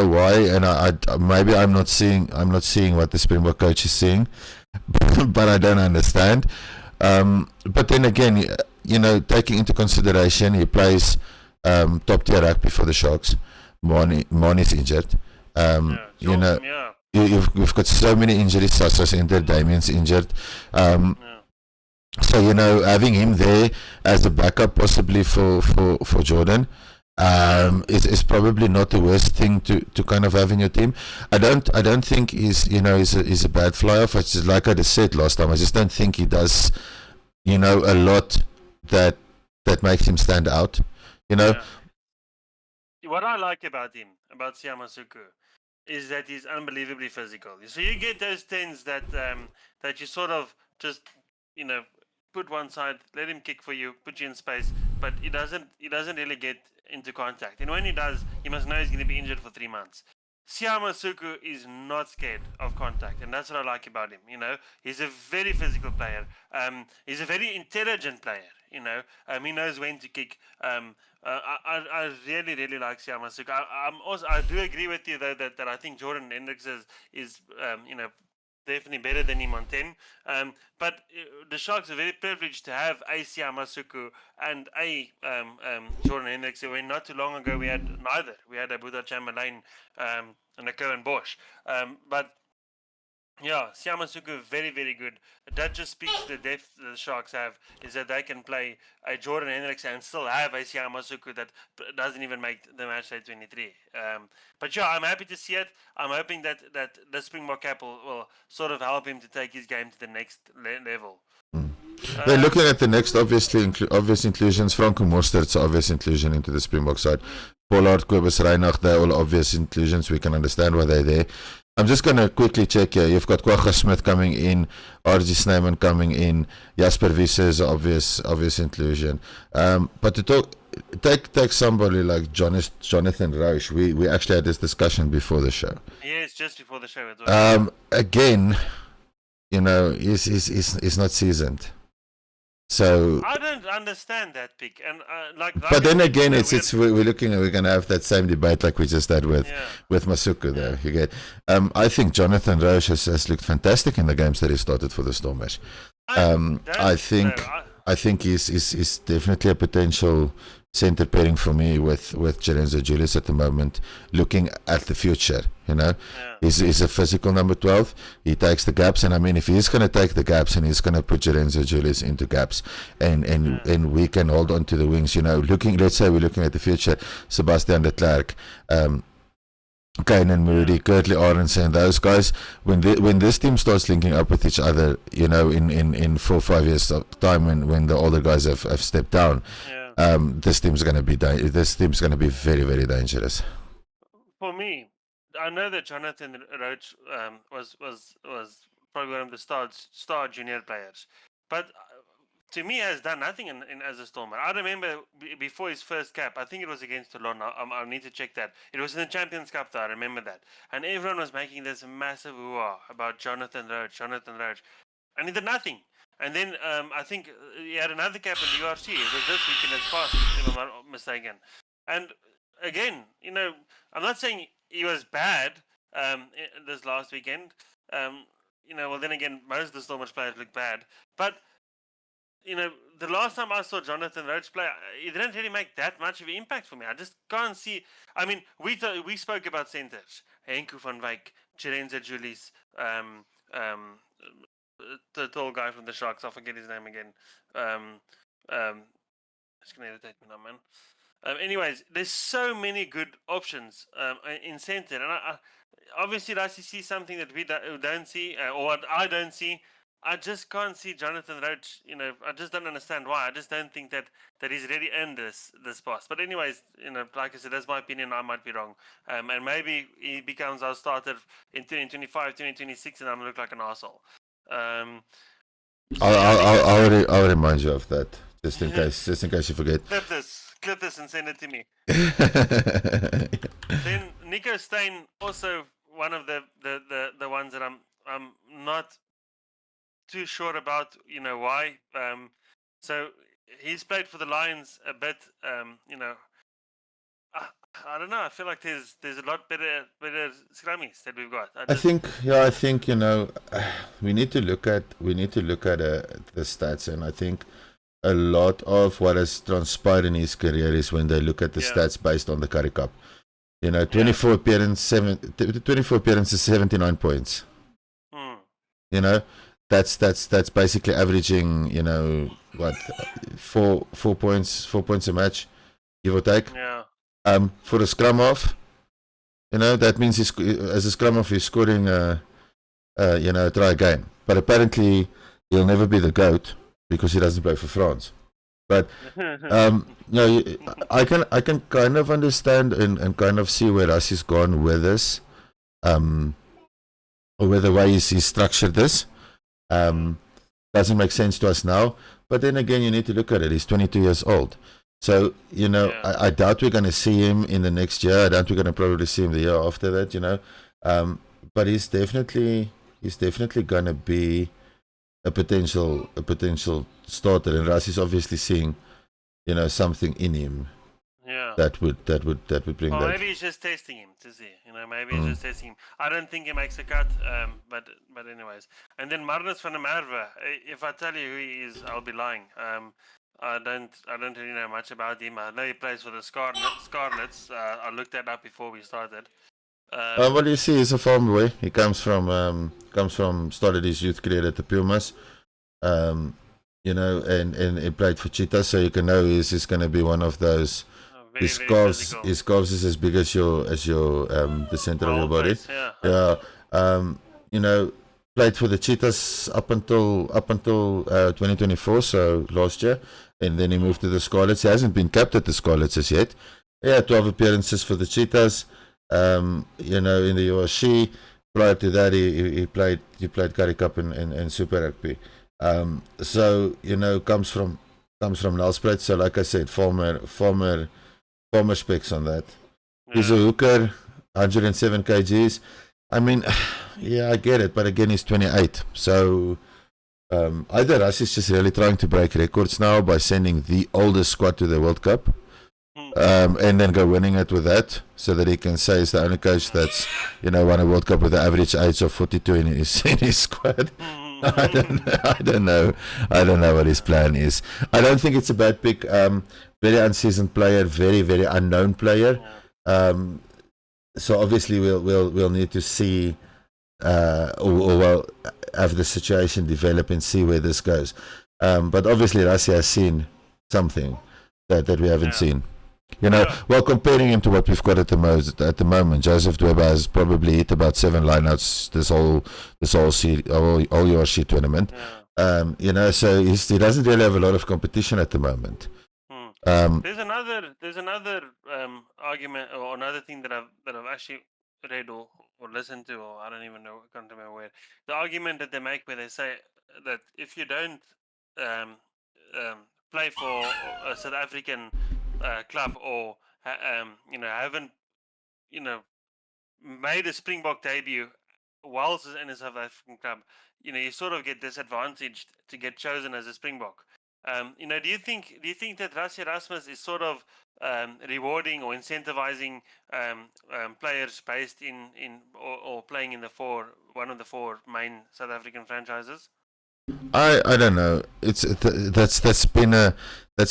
why, and I maybe I'm not seeing what the Springbok coach is seeing, but I don't understand. But then again, taking into consideration he plays top tier rugby for the Sharks. Moni's injured. We've got so many injuries. Sasa's injured, Damien's injured. So having him there as a backup, possibly for Jordan, is probably not the worst thing to kind of have in your team. I don't think he's a bad fly off. It's just like I just said last time. I just don't think he does a lot that makes him stand out. What I like about Siya Masuku, is that he's unbelievably physical. So you get those 10s that you sort of just put one side, let him kick for you, put you in space, but he doesn't really get into contact. And when he does, you must know he's going to be injured for 3 months. Siya Masuku is not scared of contact, and that's what I like about him. He's a very physical player. He's a very intelligent player. He knows when to kick. I really, really like Siya Masuku. I do agree with you though that I think Jordan Hendricks is definitely better than him on 10. But the Sharks are very privileged to have a Siya Masuku and a Jordan Hendricks. When not too long ago we had neither. We had a Buddha Chamberlain and a Cohen Bosch. But yeah, Siya Masuku very, very good. That just speaks to the depth that the Sharks have, is that they can play a Jordan Hendricks and still have a Siya Masuku that doesn't even make the match day 23. But yeah, I'm happy to see it. I'm hoping that the Springbok cap will sort of help him to take his game to the next level. Then looking at the next obvious inclusions, Franco Mostert's obvious inclusion into the Springbok side. Pollard, Kobus, Reinach, they're all obvious inclusions. We can understand why they're there. I'm just going to quickly check here. You've got Kwagga Smith coming in, RG Snyman coming in, Jasper Wiese is obvious inclusion. But to take somebody like Jonathan Rausch, we actually had this discussion before the show. Yes, just before the show as well. Again, he's not seasoned. So, I don't understand that pick, and like but I then said, again, we're gonna have that same debate like we just had with yeah, Masuku there. You get, I think Jonathan Roche has looked fantastic in the games that he started for the Stormers. I think know. he's definitely a potential center pairing for me with Jerenzo Julius at the moment. Looking at the future, Yeah. he's a physical number 12. He takes the gaps, and I mean, if he's going to take the gaps and he's going to put Jerenzo Julius into gaps, and we can hold on to the wings, let's say we're looking at the future, Sebastian de Klerk, Kane Moody, Kurtley Aronson, those guys, when this team starts linking up with each other, in 4 or 5 years time, when the older guys have stepped down, this team's gonna be very, very dangerous. For me, I know that Jonathan Roach was probably one of the star junior players, but to me has done nothing in as a Stormer. I remember before his first cap, I think it was against Toulon. I need to check that. It was in the Champions Cup though, I remember that. And everyone was making this massive hoo-ah about Jonathan Roach, and he did nothing. And then I think he had another cap in the URC. It was this weekend that's passed, if I'm not mistaken. And again, I'm not saying he was bad this last weekend. Well, then again, most of the Stormers players look bad. But the last time I saw Jonathan Roach play, he didn't really make that much of an impact for me. I just can't see. I mean, we spoke about centers: Henku van Wyk, Jerenzo Julius, the tall guy from the Sharks. I forget his name again. It's gonna irritate me now, man. Anyways, there's so many good options in center, and I obviously Rassi sees something that we don't see, or what I don't see. I just can't see Jonathan Roach. I just don't understand why. I just don't think that he's really earned this pass. But anyways, like I said, that's my opinion. I might be wrong, and maybe he becomes our starter in 2025, 2026, and I'm gonna look like an arsehole. I'll remind you of that, just in case you forget. Clip this and send it to me. Then Nico Steyn, also one of the ones that I'm not too sure about, why. So he's played for the Lions a bit. I don't know. I feel like there's a lot better scrummies that we've got. I think we need to look at the stats, and I think a lot of what has transpired in his career is when they look at the stats based on the Currie Cup. 24 appearances, 79 points. That's basically averaging, what, four points a match, give or take. Yeah. For a scrum half, that means as a scrum half he's scoring a try a game. But apparently he'll never be the GOAT because he doesn't play for France. But I can kind of understand and kind of see where Rassi's gone with this, or with the way he's structured this. Doesn't make sense to us now, but then again, you need to look at it. He's 22 years old, so I doubt we're going to see him in the next year. I doubt we're going to probably see him the year after that. But he's definitely going to be a potential starter, and Rassi's obviously seeing something in him. Yeah. That would bring that. Maybe he's just testing him to see. Maybe he's just testing him. I don't think he makes a cut. But anyways. And then Marnus van der Merwe. If I tell you who he is, I'll be lying. I don't really know much about him. I know he plays for the Scarlets. I looked that up before we started. Well, you see, he's a farm boy. He comes from started his youth career at the Pumas. And he played for Cheetahs, so you can know he's going to be one of those. His calves is as big as your the center of your body. Played for the Cheetahs up until 2024, so last year, and then he moved to the Scarlets. He hasn't been capped at the Scarlets as yet. 12 appearances for the Cheetahs. In the URC. Prior to that, he played Currie Cup and Super Rugby. So comes from Nelspruit. So like I said, former specs on that. He's a hooker, 107 kgs. I mean, I get it, but again, he's 28. So Either us is just really trying to break records now by sending the oldest squad to the World Cup, and then go winning it with that, so that he can say he's the only coach that's won a World Cup with the average age of 42 in his squad. I don't know what his plan is. I don't think it's a bad pick. Very unseasoned player, very very unknown player. So obviously we'll need to see, or have the situation develop and see where this goes. But obviously Russia has seen something that we haven't seen. Well, comparing him to what we've got at the moment, Joseph Dweba has probably hit about 7 lineouts this whole URC tournament. So he doesn't really have a lot of competition at the moment. There's another argument, or another thing that I've actually read or listened to, or I don't even know, I can't remember where. The argument that they make, where they say that if you don't play for a South African club, or haven't made a Springbok debut whilst in a South African club, you sort of get disadvantaged to get chosen as a Springbok. Do you think that Rassie Erasmus is sort of rewarding or incentivizing players based in or playing in one of the 4 main South African franchises? I don't know. That's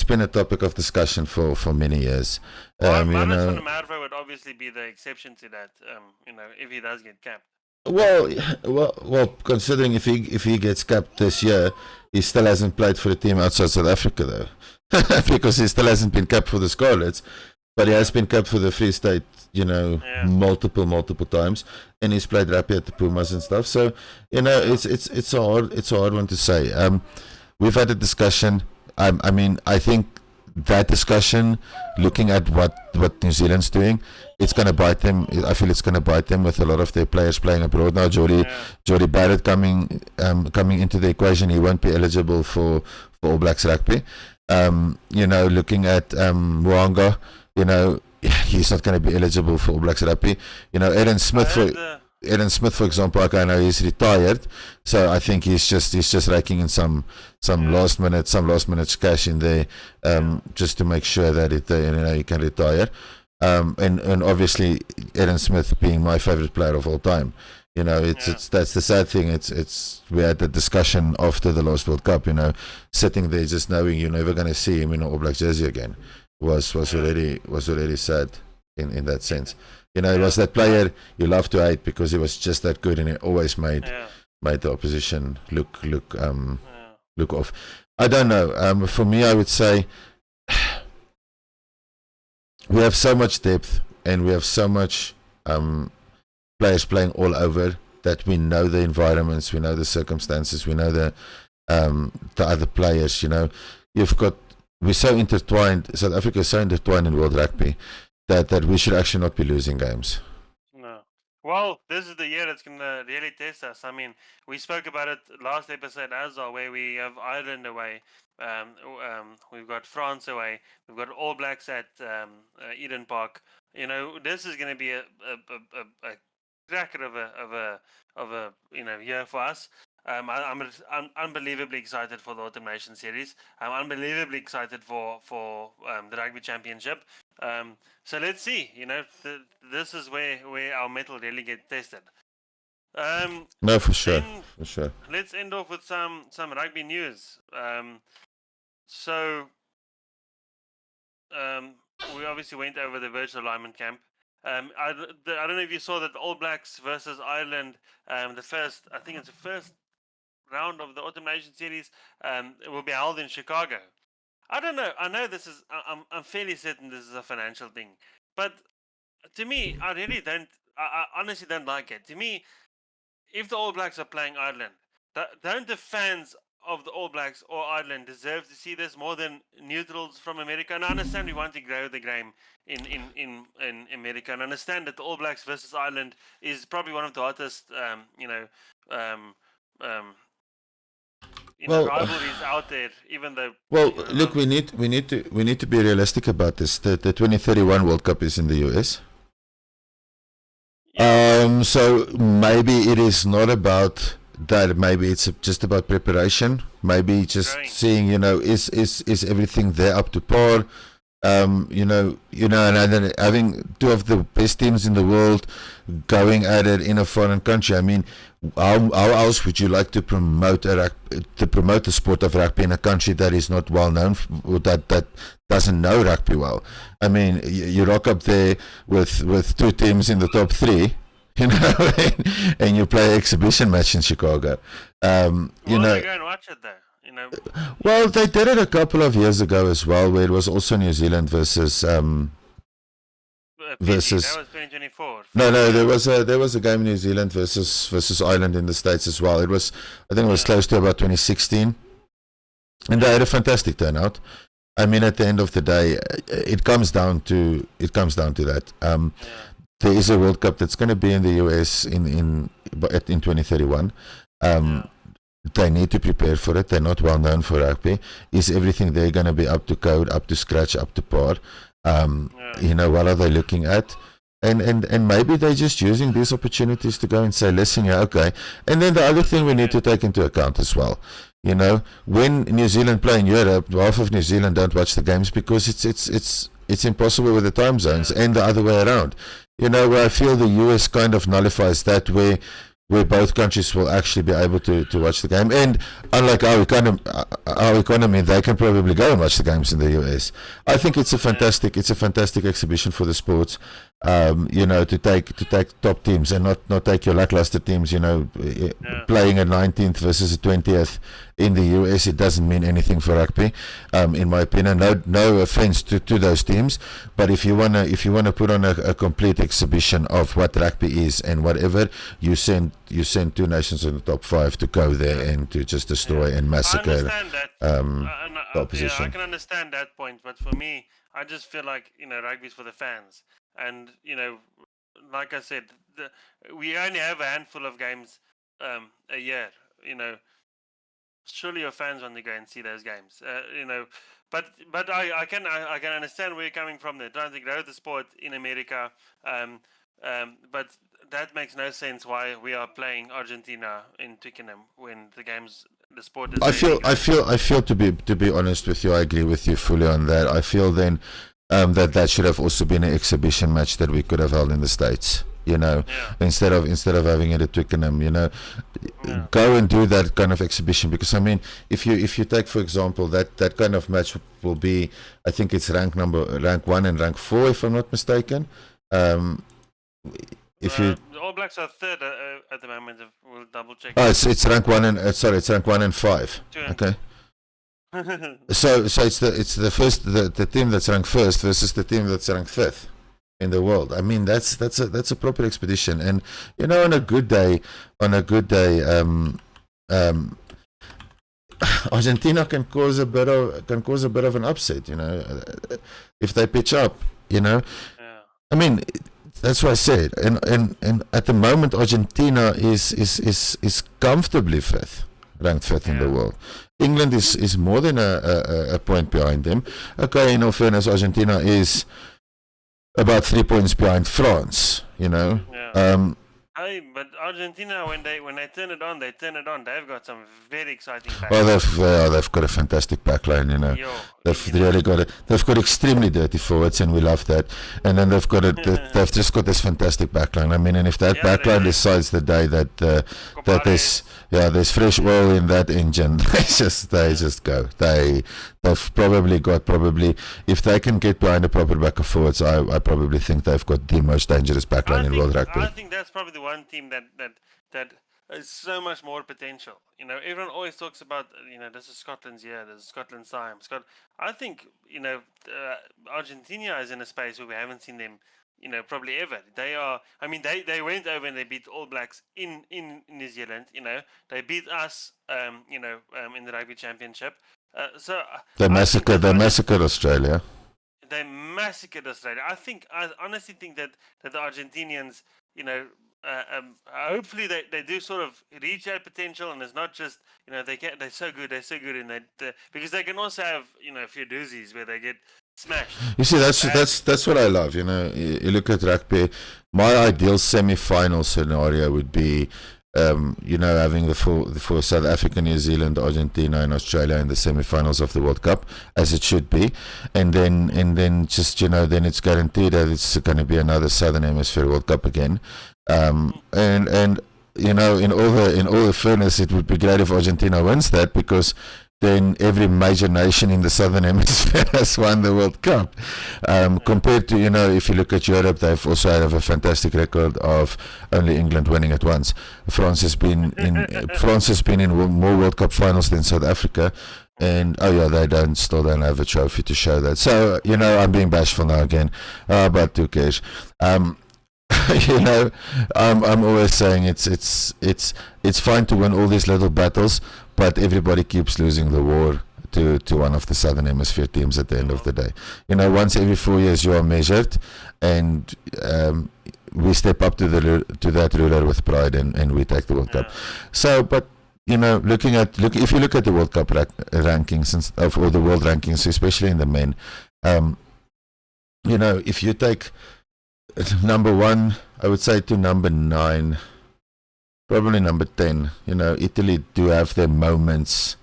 been a topic of discussion for many years. Manus van der Merwe would obviously be the exception to that. If he does get capped. Well. Considering if he gets capped this year, he still hasn't played for a team outside South Africa though, because he still hasn't been capped for the Scarlets, but he has been capped for the Free State, multiple times, and he's played rugby at the Pumas and stuff. So it's a hard one to say. We've had a discussion. I think that discussion, looking at what New Zealand's doing, it's going to bite them. I feel it's going to bite them with a lot of their players playing abroad now. Jordie Barrett coming into the equation, he won't be eligible for All Blacks rugby. Looking at Mwanga, he's not going to be eligible for All Blacks rugby. Aaron Smith, for example, I know he's retired, so I think he's just raking in some last minute cash in there, just to make sure that he can retire. And obviously Aaron Smith being my favorite player of all time. That's the sad thing. We had the discussion after the last World Cup. Sitting there just knowing you're never going to see him in an All Black jersey again was already sad in that sense. He was that player you love to hate because he was just that good, and he always made the opposition look off. I don't know. For me, I would say we have so much depth and we have so much players playing all over that we know the environments, we know the circumstances, we know the other players. We're so intertwined. South Africa is so intertwined in world rugby that we should actually not be losing games. No. Well, this is the year that's going to really test us. I mean, we spoke about it last episode as well, where we have Ireland away. We've got France away. We've got All Blacks at Eden Park. This is going to be a cracker of a year for us. I'm unbelievably excited for the Autumn Nation series. I'm unbelievably excited for the Rugby Championship. So let's see. This is where our mettle really gets tested. No, for sure. Let's end off with some rugby news. We obviously went over the virtual alignment camp. I don't know if you saw that the All Blacks versus Ireland, the first round of the Autumn Nation series, will be held in Chicago. I don't know. I know this is. I'm fairly certain this is a financial thing, but to me, I really don't. I honestly don't like it. To me, if the All Blacks are playing Ireland, don't the fans of the All Blacks or Ireland deserve to see this more than neutrals from America? And I understand we want to grow the game in America, and I understand that the All Blacks versus Ireland is probably one of the hottest, rivalries out there. Even though, look, we need to be realistic about this. The 2031 World Cup is in the US. So maybe it is not about that maybe it's just about preparation. Maybe just Right. seeing, is everything there up to par? And then having two of the best teams in the world going at it in a foreign country. I mean, how else would you like to promote the sport of rugby in a country that is not well known, or that doesn't know rugby well? I mean, you rock up there with two teams in the top three, and you play an exhibition match in Chicago. Well, they go and watch it though. Well, they did it a couple of years ago as well, where it was also New Zealand versus That was 2024. No, there was a game in New Zealand versus Ireland in the States as well. I think it was close to about 2016, and they had a fantastic turnout. I mean, at the end of the day, it comes down to that. There is a World Cup that's going to be in the US in 2031. They need to prepare for it. They're not well known for rugby. Is everything there going to be up to code, up to scratch, up to par? What are they looking at? And maybe they're just using these opportunities to go and say, listen, okay. And then the other thing we need to take into account as well, when New Zealand play in Europe, half of New Zealand don't watch the games because it's impossible with the time zones, and the other way around. Where I feel the US kind of nullifies that, where both countries will actually be able to watch the game. And unlike our economy, they can probably go and watch the games in the US. I think it's a fantastic exhibition for the sports. To take top teams and not take your lackluster teams. Playing a 19th versus a 20th in the US, it doesn't mean anything for rugby, in my opinion. No offense to those teams, but if you wanna put on a complete exhibition of what rugby is and whatever, you send two nations in the top 5 to go there and to just destroy and massacre. I understand that. Opposition. I can understand that point, but for me, I just feel like rugby's for the fans, and like I said, we only have a handful of games a year. Surely your fans want to go and see those games. But I can understand where you're coming from. They're trying to grow the sport in America, but that makes no sense why we are playing Argentina in Twickenham when the sport is. I feel to be honest with you, I agree with you fully on that. I feel then that should have also been an exhibition match that we could have held in the States. Instead of having it at Twickenham, go and do that kind of exhibition, because I mean, if you take, for example, that kind of match will be, I think it's rank 1 and rank 4, if I'm not mistaken. If you the All Blacks are third at the moment. We'll double check. Oh, it's rank 1 and it's rank 1 and 5. Okay. So it's the team that's ranked first versus the team that's ranked 5th in the world. I mean, that's a proper expedition, and on a good day, Argentina can cause a bit of an upset, if they pitch up, I mean, that's what I said, and at the moment Argentina is comfortably 5th, ranked 5th in the world. England is more than a point behind them. Okay, in all fairness, Argentina is about 3 points behind France, But Argentina, when they turn it on, They've got some very exciting backline. Well, they've got a fantastic backline, They've got extremely dirty forwards, and we love that. And then they've just got this fantastic backline. I mean, and if that backline decides the day that there's fresh oil in that engine, they just go. They've probably if they can get behind a proper back of forwards, I probably think they've got the most dangerous backline in world rugby. I think that's probably the one team that has so much more potential. Everyone always talks about this is Scotland's year, this is Scotland's time. I think Argentina is in a space where we haven't seen them probably ever. They are. I mean, they went over and they beat All Blacks in New Zealand. They beat us. In the Rugby Championship. They massacred Australia. They massacred Australia. I honestly think that the Argentinians, hopefully they do sort of reach that potential, and it's not just they're so good in that, because they can also have a few doozies where they get smashed. You see, that's what I love. You look at rugby. My ideal semi-final scenario would be Having the four South Africa, New Zealand, Argentina, and Australia in the semi-finals of the World Cup, as it should be, and then just then it's guaranteed that it's going to be another Southern Hemisphere World Cup again, and in all the fairness, it would be great if Argentina wins that, because then every major nation in the Southern Hemisphere has won the World Cup. Compared to, if you look at Europe, they've also have a fantastic record of only England winning it once. France has been in more World Cup finals than South Africa, and they still don't have a trophy to show that. So I'm being bashful now again, but who cares? I'm always saying it's fine to win all these little battles, but everybody keeps losing the war to one of the Southern Hemisphere teams at the end of the day. Once every 4 years you are measured, and we step up to that ruler with pride, and we take the World Cup. So, but if you look at the World Cup rankings or the world rankings, especially in the men, if you take number 1, I would say, to number 9, probably number 10. Italy do have their moments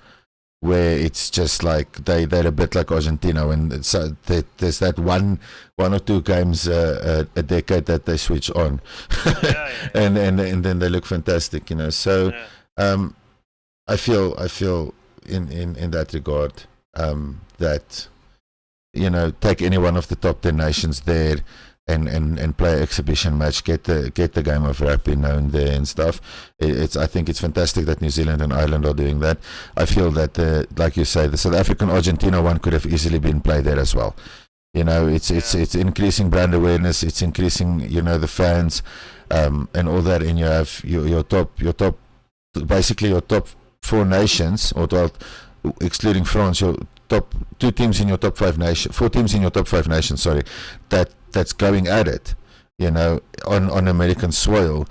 where it's just like they're a bit like Argentina, when there's that one or two games a decade that they switch on, and then they look fantastic. So I feel in that regard that take any one of the top 10 nations there, and play an exhibition match, get the game of rugby known there and stuff. I think it's fantastic that New Zealand and Ireland are doing that. I feel that like you say, the South African Argentina one could have easily been played there as well. It's increasing brand awareness, it's increasing the fans, and all that. And you have your top basically your top 4 nations, or 12, excluding France, your top 2 teams in your top 5 nations, 4 teams in your top 5 nations, sorry, that's going at it, on American soil.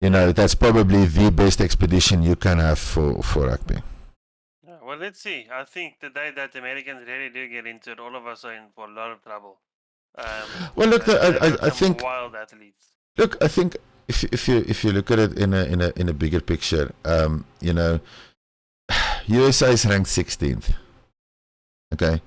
That's probably the best expedition you can have for rugby. Well, let's see. I think the day that the Americans really do get into it, all of us are in for a lot of trouble. Well, look, I think wild athletes. Look, I think if you look at it in a bigger picture, USA is ranked 16th. Okay,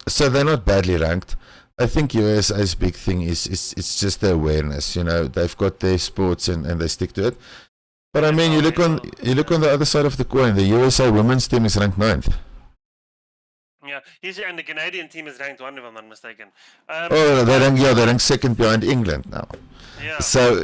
so they're not badly ranked. I think USA's big thing is it's just the awareness. They've got their sports and they stick to it. But I mean, you look on the other side of the coin. The USA women's team is ranked 9th. Yeah, and the Canadian team is ranked 1, if I'm not mistaken. They're ranked 2nd behind England now. Yeah. So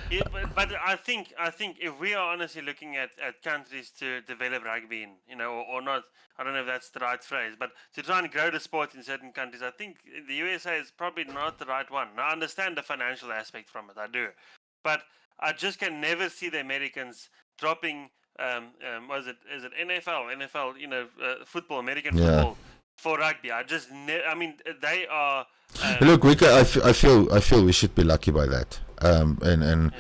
Yeah, but I think if we are honestly looking at countries to develop rugby in, or not, I don't know if that's the right phrase, but to try and grow the sport in certain countries, I think the USA is probably not the right one. Now, I understand the financial aspect from it, I do, but I just can never see the Americans dropping. Is it NFL, football, American football for rugby? I just, I mean, they are. Look, I feel we should be lucky by that, and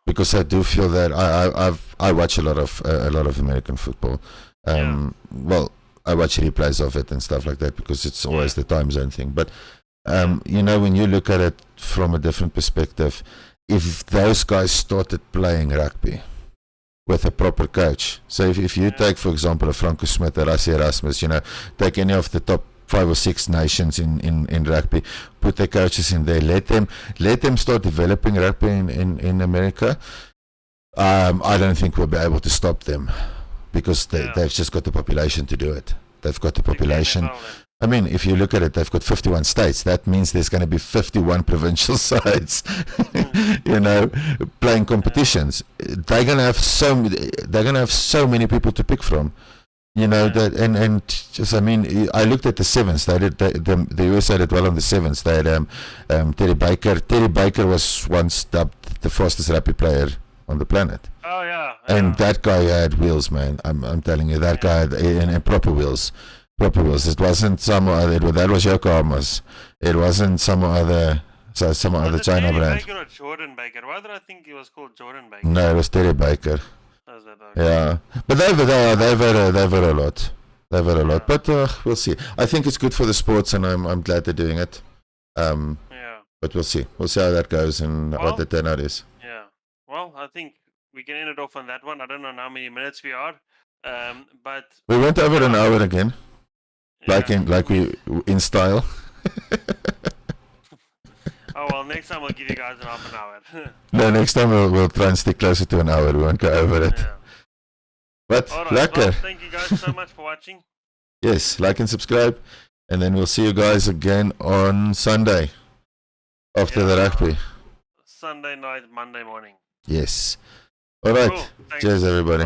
because I do feel that I watch a lot of American football. Well, I watch replays of it and stuff like that because it's always the time zone thing. But when you look at it from a different perspective, if those guys started playing rugby with a proper coach, so if you take, for example, a Franco Smith, a Rassie Erasmus, take any of the top 5 or 6 nations in rugby, put their coaches in there, let them start developing rugby in America. I don't think we'll be able to stop them because they've just got the population to do it. They've got the population. I mean, if you look at it, they've got 51 states. That means there's going to be 51 provincial sides, playing competitions. They're going to have so many people to pick from. That and just, I mean, I looked at the sevens. They did the USA did well on the sevens. They had Terry Baker. Terry Baker was once dubbed the fastest rugby player on the planet. Oh yeah. And that guy had wheels, man. I'm telling you, that guy had proper wheels. Proper wheels. It wasn't some other. That was Yokohama's. It wasn't some other China brand. Baker or Jordan Baker? Why did I think he was called Jordan Baker? No, it was Terry Baker. Okay. Yeah, but they've had a lot. They've had a lot, but we'll see. I think it's good for the sports, and I'm glad they're doing it. But we'll see. We'll see how that goes and what the turnout is. Yeah. think we can end it off on that one. I don't know how many minutes we are, but We went over an hour again, yeah. like we in style. Oh well, next time we'll give you guys an half an hour. No, next time we'll try and stick closer to an hour. We won't go over it. Yeah. But All right. lekker. Well, thank you guys so much for watching. Yes, like and subscribe, and then we'll see you guys again on Sunday after the rugby. Sunday night, Monday morning. Yes. All right. Cool. Thanks. Cheers, everybody.